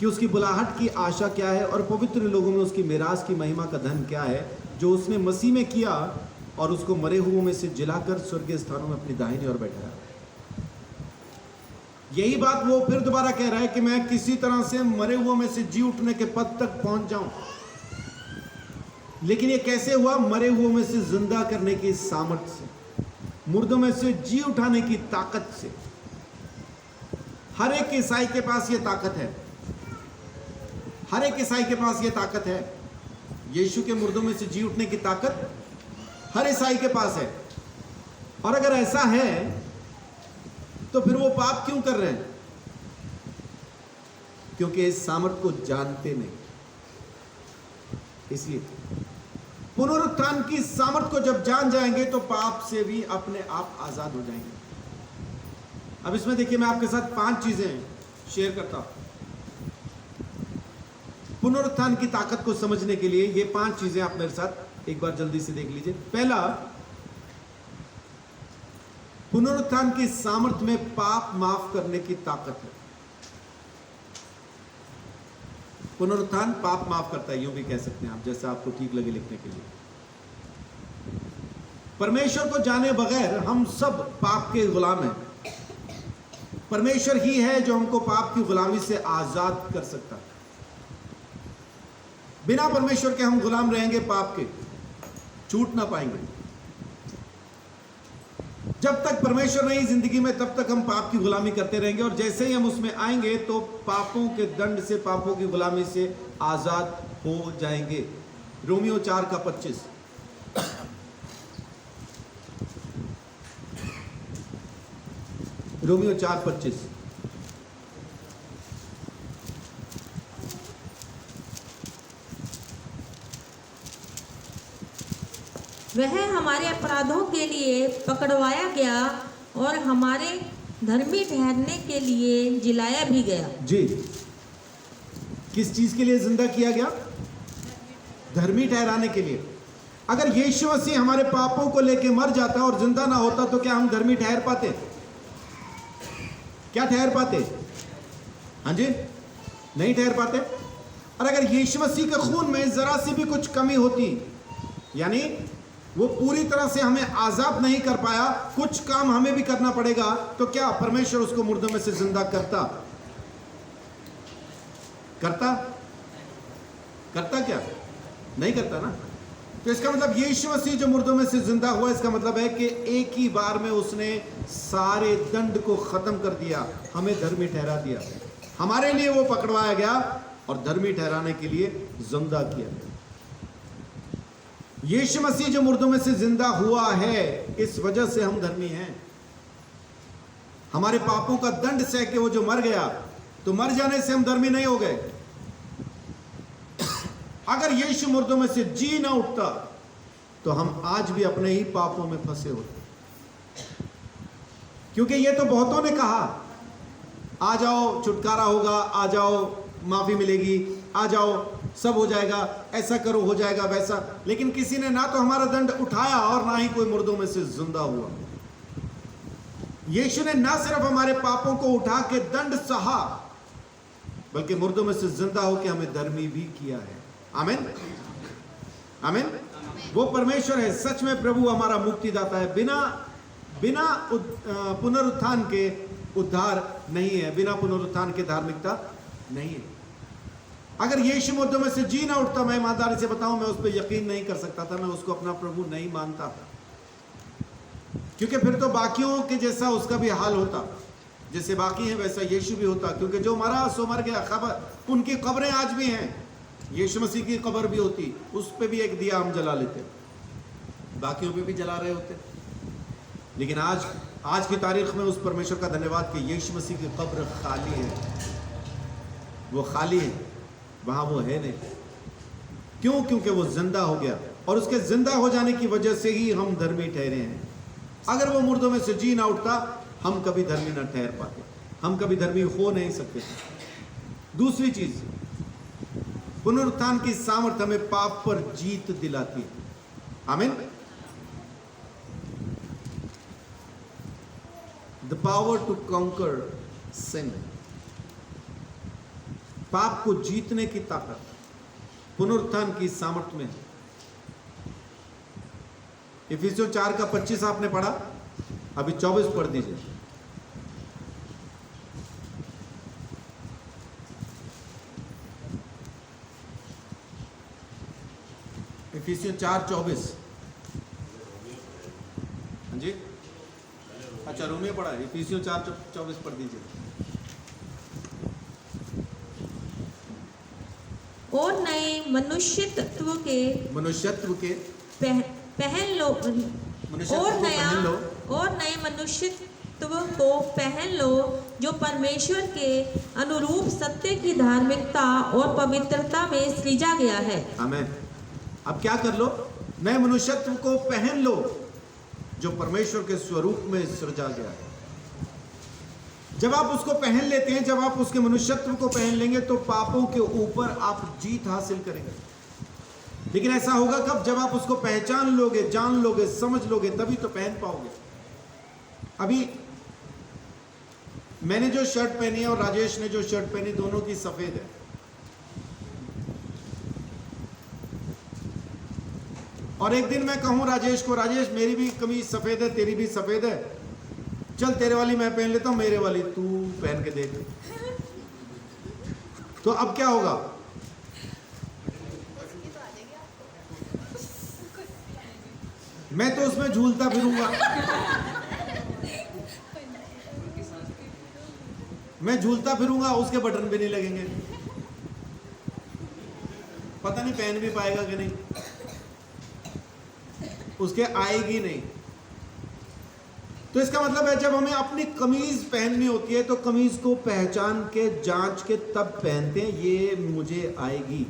[SPEAKER 1] कि उसकी बुलाहट की आशा क्या है और पवित्र लोगों में उसकी मिरास की महिमा का धन क्या है, जो उसने मसीह में किया और उसको मरे हुओं में से जिलाकर स्वर्गीय स्थानों में अपनी दाहिनी ओर बैठाया। यही बात वो फिर दोबारा कह रहा है कि मैं किसी तरह से मरे हुओं में से जी उठने के पद तक पहुंच जाऊं। लेकिन ये कैसे हुआ? मरे हुओं में से जिंदा करने की सामर्थ्य से, मुर्दों में से जी उठाने की ताकत से। हर एक ईसाई के पास ये ताकत है। हर एक ईसाई के पास ये ताकत है। यीशु के मुर्दों में से जी उठने की ताकत हर ईसाई के पास है। और अगर ऐसा है तो फिर वो पाप क्यों कर रहे हैं? क्योंकि इस सामर्थ को जानते नहीं। इसलिए पुनरुत्थान की सामर्थ को जब जान जाएंगे तो पाप से भी अपने आप आजाद हो जाएंगे। अब इसमें देखिए, मैं आपके साथ 5 चीजें शेयर करता हूं पुनरुत्थान की ताकत को समझने के लिए। ये 5 चीजें आप मेरे साथ एक बार जल्दी से देख लीजिए। पहला, पुनरुत्थान की सामर्थ्य में पाप माफ करने की ताकत है। पुनरुत्थान पाप माफ करता है, यूं भी कह सकते हैं आप, जैसा आपको ठीक लगे लिखने के लिए। परमेश्वर को जाने बगैर हम सब पाप के गुलाम हैं। परमेश्वर ही है जो हमको पाप की गुलामी से आजाद कर सकता है। बिना परमेश्वर के हम गुलाम रहेंगे, पाप के छूट ना पाएंगे। जब तक परमेश्वर नहीं जिंदगी में, तब तक हम पाप की गुलामी करते रहेंगे। और जैसे ही हम उसमें आएंगे तो पापों के दंड से, पापों की गुलामी से आजाद हो जाएंगे। रोमियो 4:25। रोमियो 4:25।
[SPEAKER 3] वह हमारे अपराधों के लिए पकड़वाया गया और हमारे धर्मी ठहरने के लिए जिलाया भी गया।
[SPEAKER 1] जी, किस चीज के लिए जिंदा किया गया? धर्मी ठहराने के लिए। अगर यीशु मसीह हमारे पापों को लेके मर जाता और जिंदा ना होता तो क्या हम धर्मी ठहर पाते? क्या ठहर पाते? हाँ जी, नहीं ठहर पाते। और अगर यीशु मसीह के खून में जरा सी भी कुछ कमी होती, यानी वो पूरी तरह से हमें आजाद नहीं कर पाया, कुछ काम हमें भी करना पड़ेगा, तो क्या परमेश्वर उसको मुर्दों में से जिंदा करता? करता क्या? नहीं करता ना। तो इसका मतलब यीशु मसीह जो मुर्दों में से जिंदा हुआ, इसका मतलब है कि एक ही बार में उसने सारे दंड को खत्म कर दिया, हमें धर्मी ठहरा दिया। हमारे लिए वो पकड़वाया गया और धर्मी ठहराने के लिए जिंदा किया। यीशु मसीह जो मुर्दों में से जिंदा हुआ है, इस वजह से हम धर्मी हैं। हमारे पापों का दंड सह के वो जो मर गया, तो मर जाने से हम धर्मी नहीं हो गए। अगर यीशु मुर्दों में से जी ना उठता तो हम आज भी अपने ही पापों में फंसे होते। क्योंकि ये तो बहुतों ने कहा, आ जाओ छुटकारा होगा, आ जाओ माफी मिलेगी, आ जाओ सब हो जाएगा, ऐसा करो हो जाएगा वैसा। लेकिन किसी ने ना तो हमारा दंड उठाया और ना ही कोई मुर्दों में से जिंदा हुआ। यीशु ने ना सिर्फ हमारे पापों को उठा के दंड सहा, बल्कि मुर्दों में से जिंदा होकर हमें धर्मी भी किया है। आमीन, आमीन। वो परमेश्वर है, सच में प्रभु हमारा मुक्तिदाता है। बिना पुनरुत्थान के उद्धार नहीं है, बिना पुनरुत्थान के धार्मिकता नहीं है। अगर यीशु मुर्दों में से जी ना उठता, मैं ईमानदारी से बताऊं, मैं उस पर यकीन नहीं कर सकता था, मैं उसको अपना प्रभु नहीं मानता था, क्योंकि फिर तो बाकियों के जैसा उसका भी हाल होता, जैसे बाकी हैं वैसा यीशु भी होता, क्योंकि जो मरा सो मर गया। खबर उनकी कब्रें आज भी हैं, यीशु मसीह की कब्र भी होती, उस पर भी एक दिया हम जला लेते, बाकियों पे भी जला रहे होते। लेकिन आज की तारीख में उस परमेश्वर का धन्यवाद कि यीशु मसीह की कब्र खाली है, वो खाली है, वहां वो है नहीं। क्यों? क्योंकि वो जिंदा हो गया, और उसके जिंदा हो जाने की वजह से ही हम धर्मी ठहरे हैं। अगर वो मुर्दों में से जी ना उठता, हम कभी धर्मी ना ठहर पाते, हम कभी धर्मी हो नहीं सकते थे। दूसरी चीज, पुनरुत्थान की सामर्थ हमें पाप पर जीत दिलाती है। आमीन। द पावर टू कॉन्कर सिन, पाप को जीतने की ताकत पुनरुत्थान की सामर्थ में है। इफिसियों 4 का 25 आपने पढ़ा, अभी 24 पढ़ दीजिए। इफिसियों 4:24। हाँ जी, अच्छा रोमियो पढ़ा है, इफिसियों 4:24 पढ़ दीजिए।
[SPEAKER 3] और नए मनुष्यत्व के पहन लो, और नए मनुष्यत्व को पहन लो, जो परमेश्वर के अनुरूप सत्य की धार्मिकता और पवित्रता में सृजा गया है।
[SPEAKER 1] आमीन। अब क्या कर लो? नए मनुष्यत्व को पहन लो, जो परमेश्वर के स्वरूप में सृजा गया है। जब आप उसको पहन लेते हैं, जब आप उसके मनुष्यत्व को पहन लेंगे, तो पापों के ऊपर आप जीत हासिल करेंगे। लेकिन ऐसा होगा कब? जब आप उसको पहचान लोगे, जान लोगे, समझ लोगे, तभी तो पहन पाओगे। अभी मैंने जो शर्ट पहनी है और राजेश ने जो शर्ट पहनी, दोनों की सफेद है। और एक दिन मैं कहूं राजेश को, राजेश मेरी भी कमीज सफेद है, तेरी भी सफेद है, चल तेरे वाली मैं पहन लेता हूं, मेरे वाली तू पहन के देख। तो अब क्या होगा? मैं तो उसमें झूलता फिरूंगा, मैं झूलता फिरूंगा, उसके बटन भी नहीं लगेंगे, पता नहीं पहन भी पाएगा कि नहीं, उसके आएगी नहीं। तो इसका मतलब है, जब हमें अपनी कमीज पहननी होती है तो कमीज को पहचान के, जांच के तब पहनते हैं, ये मुझे आएगी।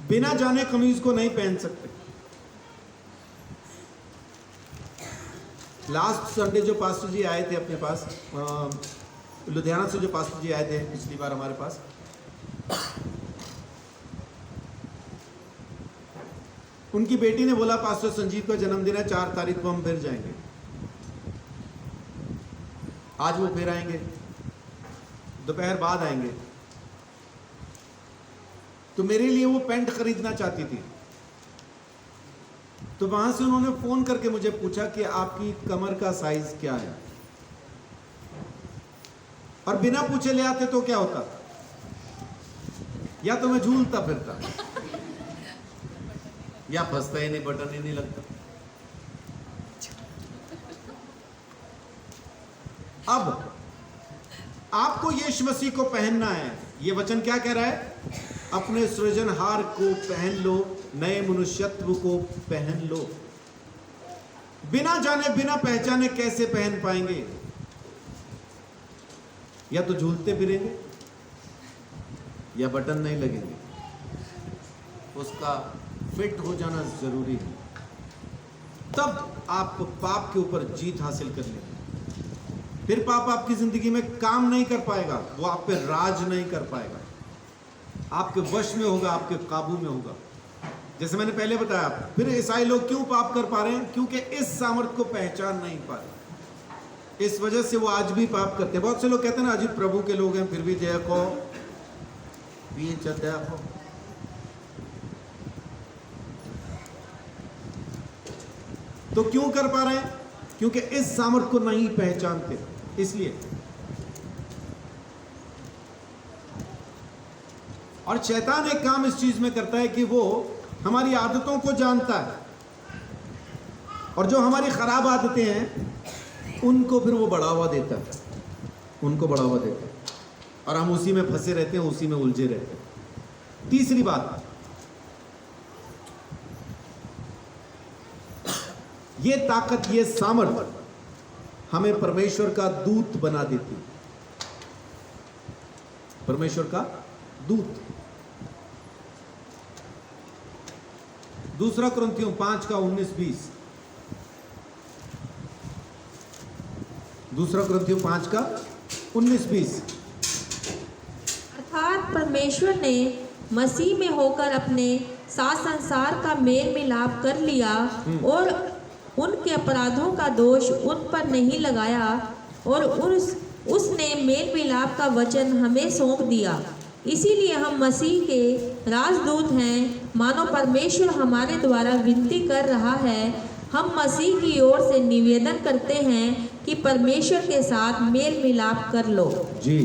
[SPEAKER 1] बिना जाने कमीज को नहीं पहन सकते। लास्ट संडे जो पास्टर जी आए थे अपने पास, लुधियाना से जो पास्टर जी आए थे पिछली बार हमारे पास, उनकी बेटी ने बोला पास्टर संजीव का जन्मदिन है, 4 तारीख को हम फिर जाएंगे। आज वो फिर आएंगे, दोपहर बाद आएंगे। तो मेरे लिए वो पैंट खरीदना चाहती थी, तो वहां से उन्होंने फोन करके मुझे पूछा कि आपकी कमर का साइज क्या है। और बिना पूछे ले आते तो क्या होता? या तो मैं झूलता फिरता, या फंसता ही नहीं, बटन ही नहीं लगता। अब आपको यीशु मसीह को पहनना है। ये वचन क्या कह रहा है? अपने सृजनहार को पहन लो, नए मनुष्यत्व को पहन लो। बिना जाने, बिना पहचाने कैसे पहन पाएंगे? या तो झूलते फिरेंगे, या बटन नहीं लगेंगे। उसका फिट हो जाना जरूरी है, तब आप पाप के ऊपर जीत हासिल कर लेंगे। फिर पाप आपकी जिंदगी में काम नहीं कर पाएगा, वो आप पे राज नहीं कर पाएगा, आपके वश में होगा, आपके काबू में होगा। जैसे मैंने पहले बताया, फिर ईसाई लोग क्यों पाप कर पा रहे हैं? क्योंकि इस सामर्थ को पहचान नहीं पा रहे। इस वजह से वो आज भी पाप करते हैं। बहुत से लोग कहते हैं ना, अजीब प्रभु के लोग हैं, फिर भी जय को तो क्यों कर पा रहे हैं? क्योंकि इस सामर्थ को नहीं पहचानते। इसलिए और शैतान एक काम इस चीज में करता है कि वो हमारी आदतों को जानता है, और जो हमारी खराब आदतें हैं उनको फिर वो बढ़ावा देता है, उनको बढ़ावा देता है, और हम उसी में फंसे रहते हैं, उसी में उलझे रहते हैं। तीसरी बात, ये ताकत, ये सामर्थ हमें परमेश्वर का दूत बना देती है, परमेश्वर का दूत। दूसरा कुरिन्थियों 5 का 19-20, दूसरा कुरिन्थियों 5 का 19-20।
[SPEAKER 3] अर्थात परमेश्वर ने मसीह में होकर अपने साथ संसार का मेल मिलाप कर लिया और उनके अपराधों का दोष उन पर नहीं लगाया, और उसने मेल मिलाप का वचन हमें सौंप दिया। इसीलिए हम मसीह के राजदूत हैं, मानो परमेश्वर हमारे द्वारा विनती कर रहा है। हम मसीह की ओर से निवेदन करते हैं कि परमेश्वर के साथ मेल मिलाप कर लो।
[SPEAKER 1] जी,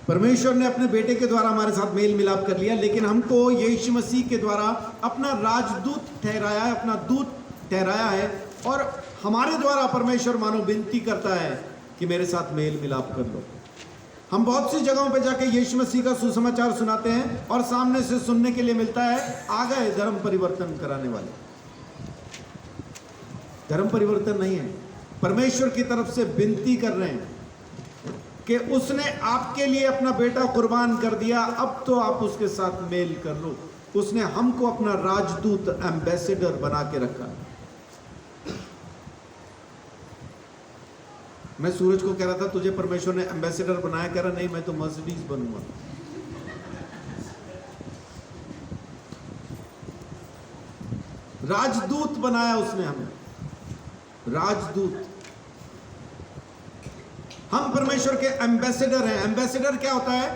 [SPEAKER 1] परमेश्वर ने अपने बेटे के द्वारा हमारे साथ मेल मिलाप कर लिया, लेकिन हमको यीशु मसीह के द्वारा अपना राजदूत ठहराया है, अपना दूत ठहराया है, और हमारे द्वारा परमेश्वर मानो विनती करता है कि मेरे साथ मेल मिलाप कर लो। हम बहुत सी जगहों पे जाके यीशु मसीह का सुसमाचार सुनाते हैं और सामने से सुनने के लिए मिलता है आ गए धर्म परिवर्तन कराने वाले। धर्म परिवर्तन नहीं है, परमेश्वर की तरफ से विनती कर रहे हैं कि उसने आपके लिए अपना बेटा कुर्बान कर दिया, अब तो आप उसके साथ मेल कर लो। उसने हमको अपना राजदूत, एम्बेसडर बना के रखा। मैं सूरज को कह रहा था तुझे परमेश्वर ने एम्बेसडर बनाया, कह रहा नहीं मैं तो मर्सिडीज बनूंगा। राजदूत बनाया उसने हमें, राजदूत। हम परमेश्वर के एम्बेसडर हैं। एम्बेसडर क्या होता है?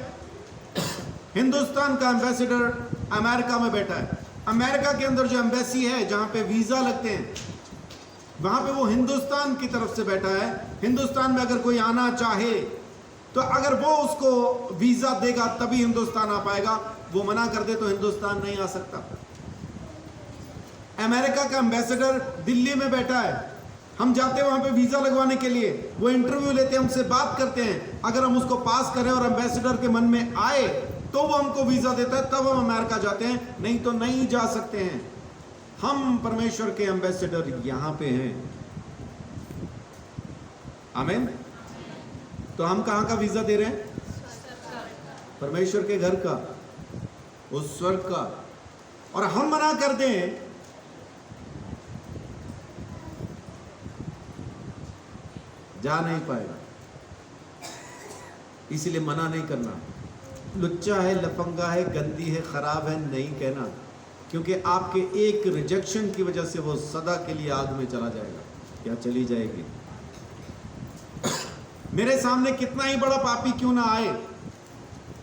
[SPEAKER 1] हिंदुस्तान का एम्बेसडर अमेरिका में बैठा है। अमेरिका के अंदर जो एम्बेसी है, जहां पे वीजा लगते हैं, वहां पे वो हिंदुस्तान की तरफ से बैठा है। हिंदुस्तान में अगर कोई आना चाहे तो अगर वो उसको वीजा देगा तभी हिंदुस्तान आ पाएगा, वो मना कर दे तो हिंदुस्तान नहीं आ सकता। अमेरिका का एम्बेसडर दिल्ली में बैठा है, हम जाते हैं वहां पे वीजा लगवाने के लिए, वो इंटरव्यू लेते हैं, हमसे बात करते हैं। अगर हम उसको पास करें और एम्बेसडर के मन में आए तो वो हमको वीजा देता है, तब हम अमेरिका जाते हैं, नहीं तो नहीं जा सकते हैं। हम परमेश्वर के एम्बेसडर यहां पे हैं। आमीन। तो हम कहां का वीजा दे रहे हैं? परमेश्वर के घर का, उस स्वर्ग का। और हम मना कर दें जा नहीं पाएगा, इसीलिए मना नहीं करना। लुच्चा है, लफंगा है, गंदी है, खराब है नहीं कहना, क्योंकि आपके एक रिजेक्शन की वजह से वो सदा के लिए आग में चला जाएगा या चली जाएगी। मेरे सामने कितना ही बड़ा पापी क्यों ना आए,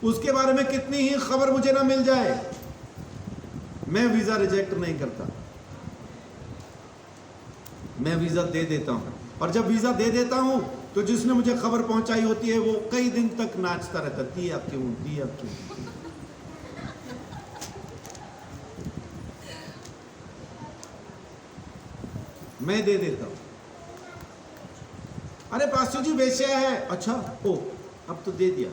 [SPEAKER 1] उसके बारे में कितनी ही खबर मुझे ना मिल जाए, मैं वीजा रिजेक्ट नहीं करता, मैं वीजा दे देता हूं। और जब वीजा दे देता हूं तो जिसने मुझे खबर पहुंचाई होती है वो कई दिन तक नाचता रहता, दिया क्यों, दिया क्यों। मैं दे देता हूं। अरे पास्टर जी वेश्या है, अच्छा ओ अब तो दे दिया।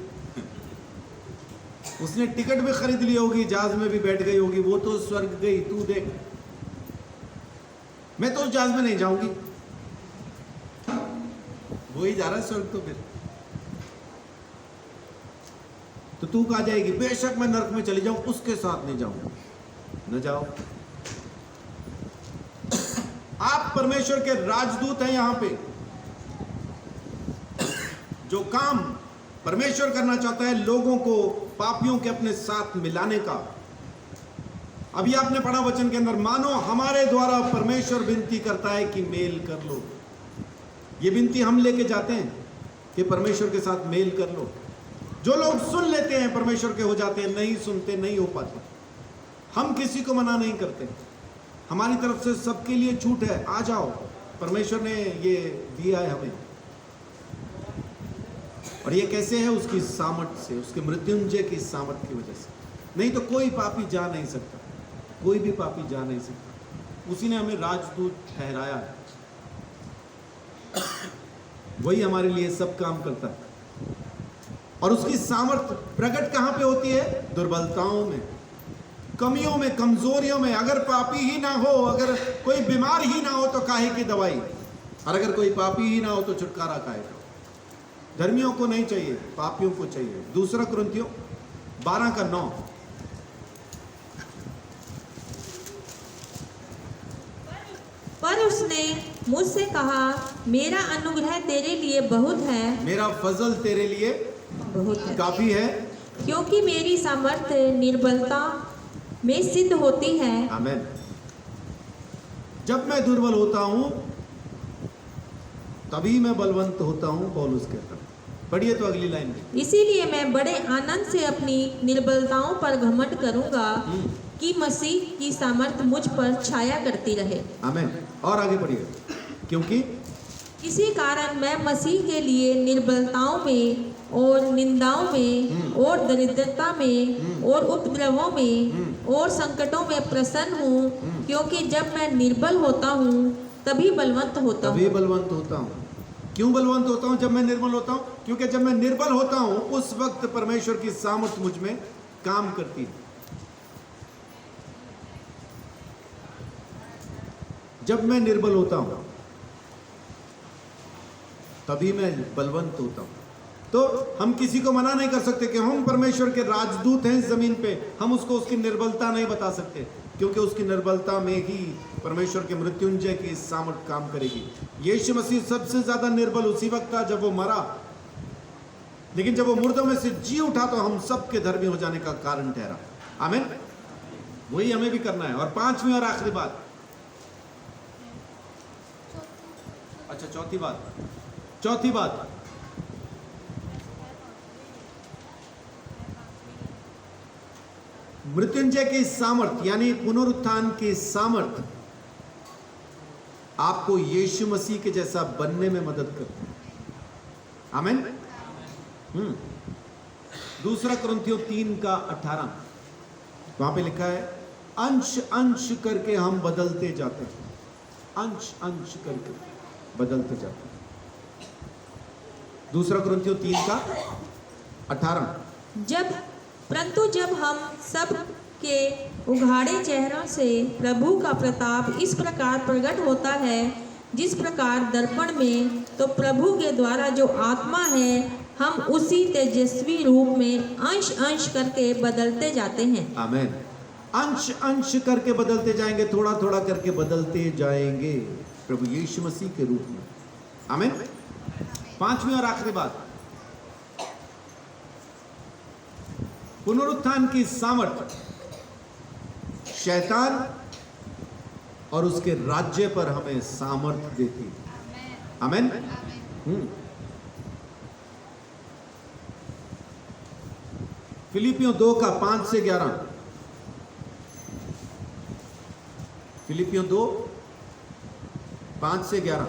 [SPEAKER 1] उसने टिकट भी खरीद ली होगी, जहाज में भी बैठ गई होगी, वो तो स्वर्ग गई, तू देख। मैं तो उस जहाज में नहीं जाऊंगी, वो ही जा रहा है स्वर्ग। तो फिर तो तू कहाँ जाएगी? बेशक मैं नरक में चली जाऊं, उसके साथ नहीं जाऊंगा। न जाओ। आप परमेश्वर के राजदूत हैं। यहां पे जो काम परमेश्वर करना चाहता है लोगों को पापियों के अपने साथ मिलाने का। अभी आपने पढ़ा वचन के अंदर, मानो हमारे द्वारा परमेश्वर विनती करता है कि मेल कर लो। ये विनती हम लेके जाते हैं कि परमेश्वर के साथ मेल कर लो। जो लोग सुन लेते हैं परमेश्वर के हो जाते हैं, नहीं सुनते नहीं हो पाते। हम किसी को मना नहीं करते, हमारी तरफ से सबके लिए छूट है, आ जाओ, परमेश्वर ने ये दिया है हमें। और ये कैसे है? उसकी सामर्थ से, उसके मृत्युंजय की सामर्थ की वजह से। नहीं तो कोई पापी जा नहीं सकता, कोई भी पापी जा नहीं सकता। उसी ने हमें राजदूत ठहराया है, वही हमारे लिए सब काम करता है। और उसकी सामर्थ्य प्रकट कहां पे होती है? दुर्बलताओं में, कमियों में, कमजोरियों में। अगर पापी ही ना हो, अगर कोई बीमार ही ना हो तो काहे की दवाई, और अगर कोई पापी ही ना हो तो छुटकारा काहे का। धर्मियों को नहीं चाहिए, पापियों को चाहिए। 2 कुरिन्थियों 12:9।
[SPEAKER 3] पर उसने मुझसे कहा, मेरा अनुग्रह तेरे लिए बहुत है,
[SPEAKER 1] मेरा फजल तेरे लिए
[SPEAKER 3] बहुत है,
[SPEAKER 1] काफी है,
[SPEAKER 3] क्योंकि मेरी सामर्थ्य निर्बलता में सिद्ध होती है।
[SPEAKER 1] आमीन। जब मैं दुर्बल होता हूं तभी मैं बलवंत होता हूं, पौलुस कहता है। पढ़िए तो अगली लाइन में।
[SPEAKER 3] इसीलिए मैं बड़े आनंद से अपनी निर्बलताओं पर घमंड करूंगा कि मसीह की सामर्थ्य मुझ पर छाया करती रहे।
[SPEAKER 1] आमीन। और आगे पढ़िए। क्योंकि
[SPEAKER 3] इसी कारण मैं मसीह के लिए निर्बलताओं में और निंदाओं में और दरिद्रता में और उपद्रवों में और संकटों में प्रसन्न हूँ, क्योंकि जब मैं निर्बल होता हूँ तभी बलवंत होता हूँ।
[SPEAKER 1] तभी बलवंत होता हूँ। क्यों बलवंत होता हूँ? जब मैं निर्बल होता हूँ, क्योंकि जब मैं निर्बल होता हूँ उस वक्त परमेश्वर की सामर्थ मुझ में काम करती है। जब मैं निर्बल होता हूँ तभी मैं बलवंत होता हूँ। तो हम किसी को मना नहीं कर सकते कि हम परमेश्वर के राजदूत हैं जमीन पे, हम उसको उसकी निर्बलता नहीं बता सकते, क्योंकि उसकी निर्बलता में ही परमेश्वर के मृत्युंजय की सामर्थ काम करेगी। यीशु मसीह सबसे ज्यादा निर्बल उसी वक्त था जब वो मरा, लेकिन जब वो मुर्दों में से जी उठा तो हम सबके धर्मी हो जाने का कारण ठहरा। आमीन। वही हमें भी करना है। और 5वीं और आखिरी बात, अच्छा चौथी बात, मृत्युंजय की सामर्थ यानी पुनरुत्थान की सामर्थ आपको यीशु मसीह के जैसा बनने में मदद करती है। आमीन। 2 कुरिन्थियों 3:18, वहां पे लिखा है, अंश अंश करके हम बदलते जाते हैं, अंश अंश करके बदलते जाते हैं। 2 कुरिन्थियों 3:18।
[SPEAKER 3] परंतु जब हम सब के उघाड़े चेहरों से प्रभु का प्रताप इस प्रकार प्रकट होता है, जिस प्रकार दर्पण में, तो प्रभु के द्वारा जो आत्मा है, हम उसी तेजस्वी रूप में अंश अंश करके बदलते जाते हैं।
[SPEAKER 1] आमीन। अंश अंश करके बदलते जाएंगे, थोड़ा थोड़ा करके बदलते जाएंगे प्रभु यीशु मसीह के रूप में। आमीन। 5वीं और आखिरी बात, पुनरुत्थान की सामर्थ शैतान और उसके राज्य पर हमें सामर्थ देती है। आमीन। फिलिपियों 2:5-11, फिलिपियों 2:5-11।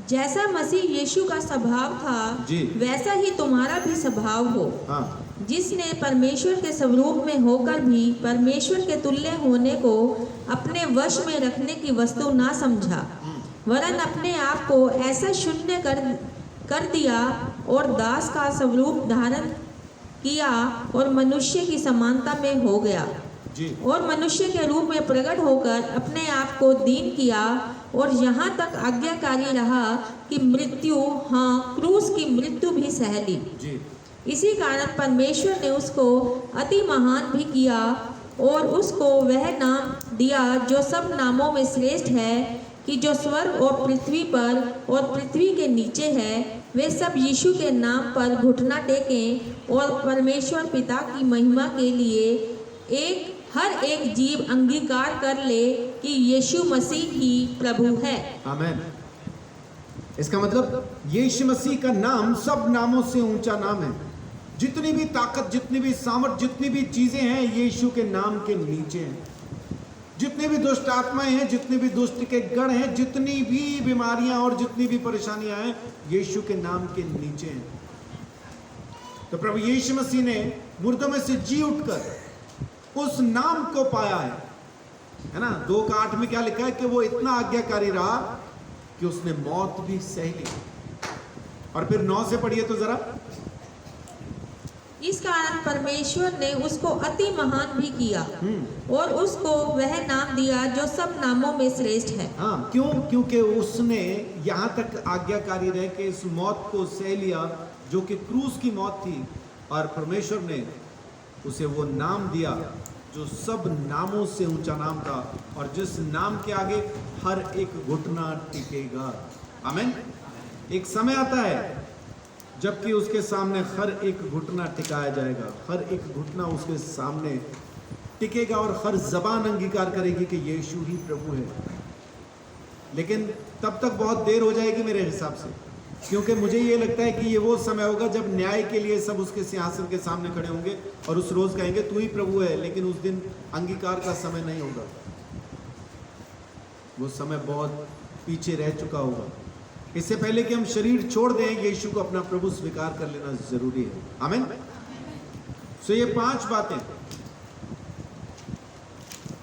[SPEAKER 3] जैसा मसीह यीशु का स्वभाव था,
[SPEAKER 1] जी।
[SPEAKER 3] वैसा ही तुम्हारा भी स्वभाव हो,
[SPEAKER 1] हाँ,
[SPEAKER 3] जिसने परमेश्वर के स्वरूप में होकर भी परमेश्वर के तुल्य होने को अपने वश में रखने की वस्तु ना समझा, वरन अपने आप को ऐसा शून्य कर दिया और दास का स्वरूप धारण किया और मनुष्य की समानता में हो गया
[SPEAKER 1] जी।
[SPEAKER 3] और मनुष्य के रूप में प्रकट होकर अपने आप को दीन किया और यहाँ तक आज्ञाकारी रहा कि मृत्यु, हाँ, क्रूस की मृत्यु भी सह ली।
[SPEAKER 1] जी।
[SPEAKER 3] इसी कारण परमेश्वर ने उसको अति महान भी किया और उसको वह नाम दिया जो सब नामों में श्रेष्ठ है, कि जो स्वर्ग और पृथ्वी पर और पृथ्वी के नीचे है, वे सब यीशु के नाम पर घुटना टेकें और परमेश्वर पिता की महिमा के लिए हर एक जीव अंगीकार कर ले कि यीशु मसीह ही प्रभु है।
[SPEAKER 1] आमीन। इसका मतलब यीशु मसीह का नाम सब नामों से ऊंचा नाम है। जितनी भी ताकत, जितनी भी सामर्थ, जितनी भी चीजें हैं, यीशु के नाम के नीचे हैं। जितनी भी दुष्ट आत्माएं हैं, जितने भी दुष्ट के गण हैं, जितनी भी बीमारियां और जितनी भी परेशानियां हैं, यीशु के नाम के नीचे हैं। तो प्रभु यीशु मसीह ने मुर्दों में से जी उठकर उस नाम को पाया है ना। 2:8 में क्या लिखा है कि वो इतना आज्ञाकारी रहा कि उसने मौत भी सह ली। और फिर 9 से पढ़िए तो जरा।
[SPEAKER 3] इस कारण परमेश्वर ने उसको अति महान भी किया और उसको वह नाम दिया जो सब नामों में श्रेष्ठ है।
[SPEAKER 1] हाँ, क्यों? क्योंकि उसने यहाँ तक आज्ञाकारी रह के इस मौत को सह लिया जो कि क्रूस की मौत थी, और परमेश्वर ने उसे वो नाम दिया जो सब नामों से ऊंचा नाम था, और जिस नाम के आगे हर एक घुटना टिकेगा। आमीन। एक समय आता है जबकि उसके सामने हर एक घुटना टिकाया जाएगा, हर एक घुटना उसके सामने टिकेगा और हर जबान अंगीकार करेगी कि यीशु ही प्रभु है। लेकिन तब तक बहुत देर हो जाएगी मेरे हिसाब से, क्योंकि मुझे ये लगता है कि ये वो समय होगा जब न्याय के लिए सब उसके सिंहासन के सामने खड़े होंगे और उस रोज कहेंगे तू ही प्रभु है। लेकिन उस दिन अंगीकार का समय नहीं होगा, वो समय बहुत पीछे रह चुका होगा। इससे पहले कि हम शरीर छोड़ दें, यीशु को अपना प्रभु स्वीकार कर लेना जरूरी है। आमीन। सो ये 5 बातें,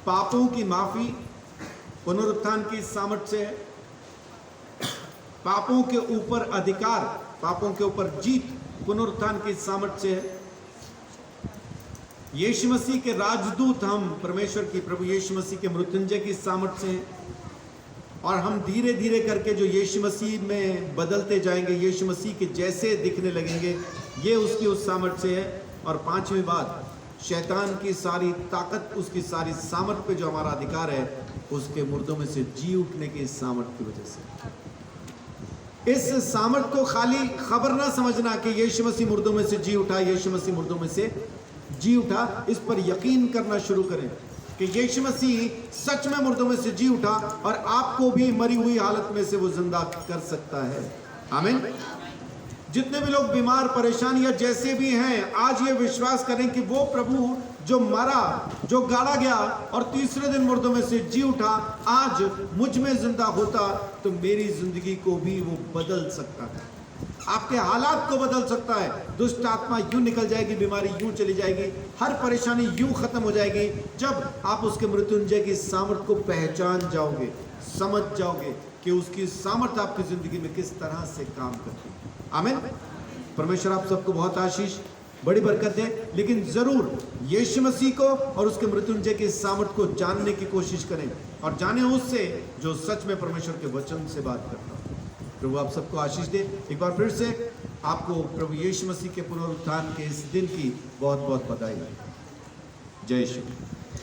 [SPEAKER 1] पापों की माफी पुनरुत्थान की सामर्थ्य है, पापों के ऊपर अधिकार, पापों के ऊपर जीत पुनरुत्थान की सामर्थ्य है, यीशु मसीह के राजदूत हम परमेश्वर की प्रभु यीशु मसीह के मृत्युंजय की सामर्थ्य है, और हम धीरे धीरे करके जो यीशु मसीह में बदलते जाएंगे, यीशु मसीह के जैसे दिखने लगेंगे, ये उसकी उस सामर्थ्य है। और 5वीं बात, शैतान की सारी ताकत, उसकी सारी सामर्थ्य पे जो हमारा अधिकार है, उसके मुर्दों में से जी उठने की सामर्थ्य की वजह से। इस सामर्थ्य को खाली खबर ना समझना कि यीशु मसीह मुर्दों में से जी उठा, यीशु मसीह मुर्दों में से जी उठा। इस पर यकीन करना शुरू करें कि यीशु मसीह सच में मुर्दों में से जी उठा और आपको भी मरी हुई हालत में से वो जिंदा कर सकता है। आमीन। जितने भी लोग बीमार, परेशान या जैसे भी हैं, आज ये विश्वास करें कि वो प्रभु जो मरा, जो गाड़ा गया और तीसरे दिन मुर्दों में से जी उठा, आज मुझ में जिंदा होता तो मेरी जिंदगी को भी वो बदल सकता है, आपके हालात को बदल सकता है। दुष्ट आत्मा यूं निकल जाएगी, बीमारी यूं चली जाएगी, हर परेशानी यूं खत्म हो जाएगी जब आप उसके मृत्युंजय की सामर्थ्य को पहचान जाओगे, समझ जाओगे कि उसकी सामर्थ्य आपकी जिंदगी में किस तरह से काम करती है। आमीन। परमेश्वर आप सबको बहुत आशीष, बड़ी बरकत दे। लेकिन जरूर यीशु मसीह को और उसके मृत्युंजय की सामर्थ्य को जानने की कोशिश करें, और जाने उससे जो सच में परमेश्वर के वचन से बात करता है। प्रभु आप सबको आशीष दे। एक बार फिर से आपको प्रभु यीशु मसीह के पुनरुत्थान के इस दिन की बहुत बहुत बधाई। जय श्री।